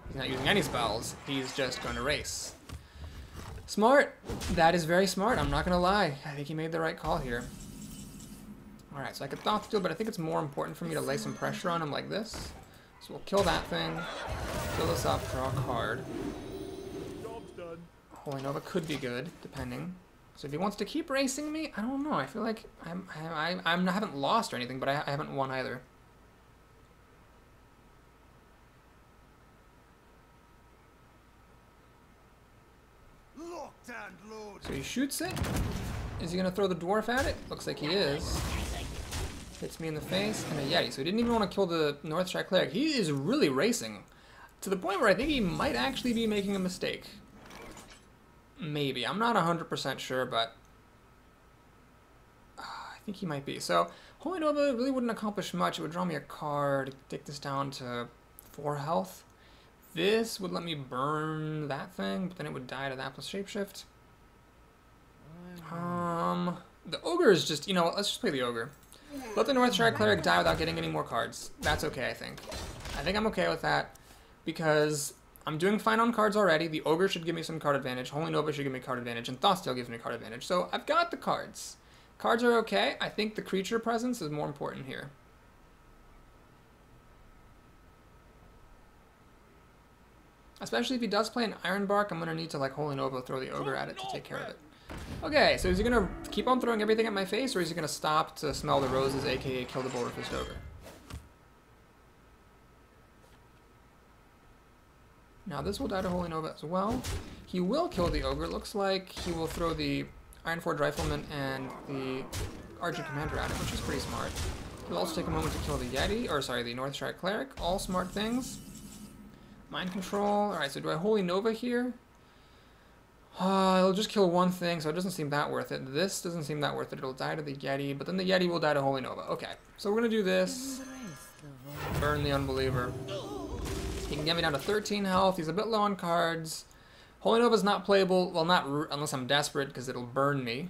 He's not using any spells. He's just going to race. Smart. That is very smart. I'm not going to lie. I think he made the right call here. Alright, so I could Thought Steal, but I think it's more important for me to lay some pressure on him like this. So we'll kill that thing. Fill this up, draw a card. Job's done. Holy Nova could be good, depending. So if he wants to keep racing me, I don't know. I feel like I haven't lost or anything, but I haven't won either. Locked and loaded. So he shoots it. Is he going to throw the Dwarf at it? Looks like he is. Hits me in the face, and a Yeti. So he didn't even want to kill the Northshire Cleric. He is really racing. To the point where I think he might actually be making a mistake. Maybe. I'm not 100% sure, but I think he might be. So Holy Nova really wouldn't accomplish much. It would draw me a card, take this down to 4 health. This would let me burn that thing, but then it would die to that plus Shapeshift. The Ogre is just, you know what, let's just play the Ogre. Let the Northshire Cleric die without getting any more cards. That's okay, I think. I think I'm okay with that, because I'm doing fine on cards already. The Ogre should give me some card advantage. Holy Nova should give me card advantage. And Thoughtsteal gives me card advantage. So I've got the cards. Cards are okay. I think the creature presence is more important here. Especially if he does play an Ironbark, I'm going to need to, like, Holy Nova throw the Ogre at it to take care of it. Okay, so is he going to keep on throwing everything at my face, or is he going to stop to smell the roses, aka kill the Boulderfist Ogre? Now this will die to Holy Nova as well. He will kill the Ogre. Looks like he will throw the Ironforge Rifleman and the Archer Commander at him, which is pretty smart. He'll also take a moment to kill the Yeti, or sorry, the Northshire Cleric. All smart things. Mind Control. Alright, so do I Holy Nova here? It'll just kill one thing, so it doesn't seem that worth it. This doesn't seem that worth it. It'll die to the Yeti, but then the Yeti will die to Holy Nova. Okay, so we're going to do this. Burn the Unbeliever. He can get me down to 13 health. He's a bit low on cards. Holy Nova's not playable. Well, not unless I'm desperate, because it'll burn me.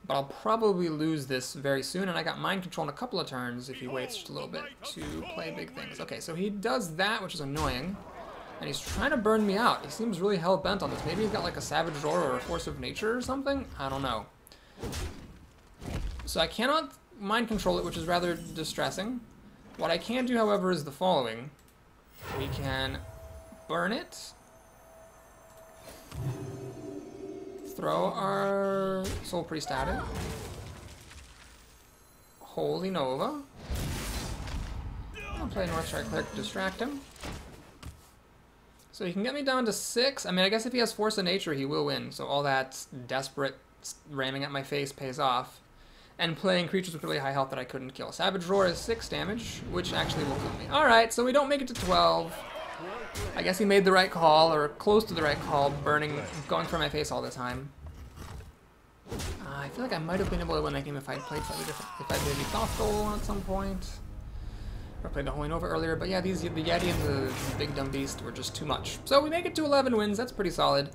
But I'll probably lose this very soon, and I got Mind Control in a couple of turns if he waits just a little bit to play big things. Okay, so he does that, which is annoying. And he's trying to burn me out. He seems really hell-bent on this. Maybe he's got like a Savage Roar or a Force of Nature or something? I don't know. So I cannot Mind Control it, which is rather distressing. What I can do, however, is the following. We can burn it. Throw our Soul Priest at it. Holy Nova. I'll play Northshire Cleric to distract him. So he can get me down to 6. I mean, I guess if he has Force of Nature, he will win. So all that desperate ramming at my face pays off. And playing creatures with really high health that I couldn't kill. Savage Roar is 6 damage, which actually will kill me. Alright, so we don't make it to 12. I guess he made the right call, or close to the right call, going for my face all the time. I feel like I might have been able to win that game if I had played slightly different. If I maybe Thoughtful at some point. Or played the Holy Nova earlier, but yeah, the Yeti and the Big Dumb Beast were just too much. So we make it to 11 wins, that's pretty solid.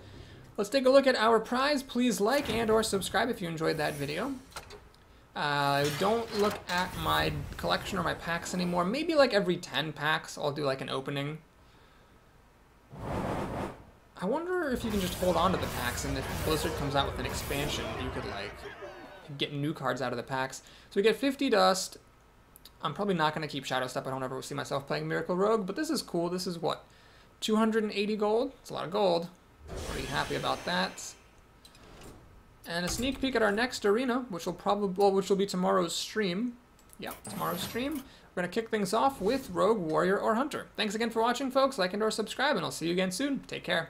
Let's take a look at our prize. Please like and or subscribe if you enjoyed that video. Don't look at my collection or my packs anymore. Maybe like every 10 packs I'll do like an opening. I wonder if you can just hold on to the packs, and if Blizzard comes out with an expansion, you could like get new cards out of the packs. So we get 50 dust. I'm probably not going to keep Shadow Step. I don't ever see myself playing Miracle Rogue, but this is cool. This is what, 280 gold? It's a lot of gold. Pretty happy about that. And a sneak peek at our next arena, which will be tomorrow's stream. Yeah, tomorrow's stream. We're going to kick things off with Rogue, Warrior, or Hunter. Thanks again for watching, folks. Like and or subscribe, and I'll see you again soon. Take care.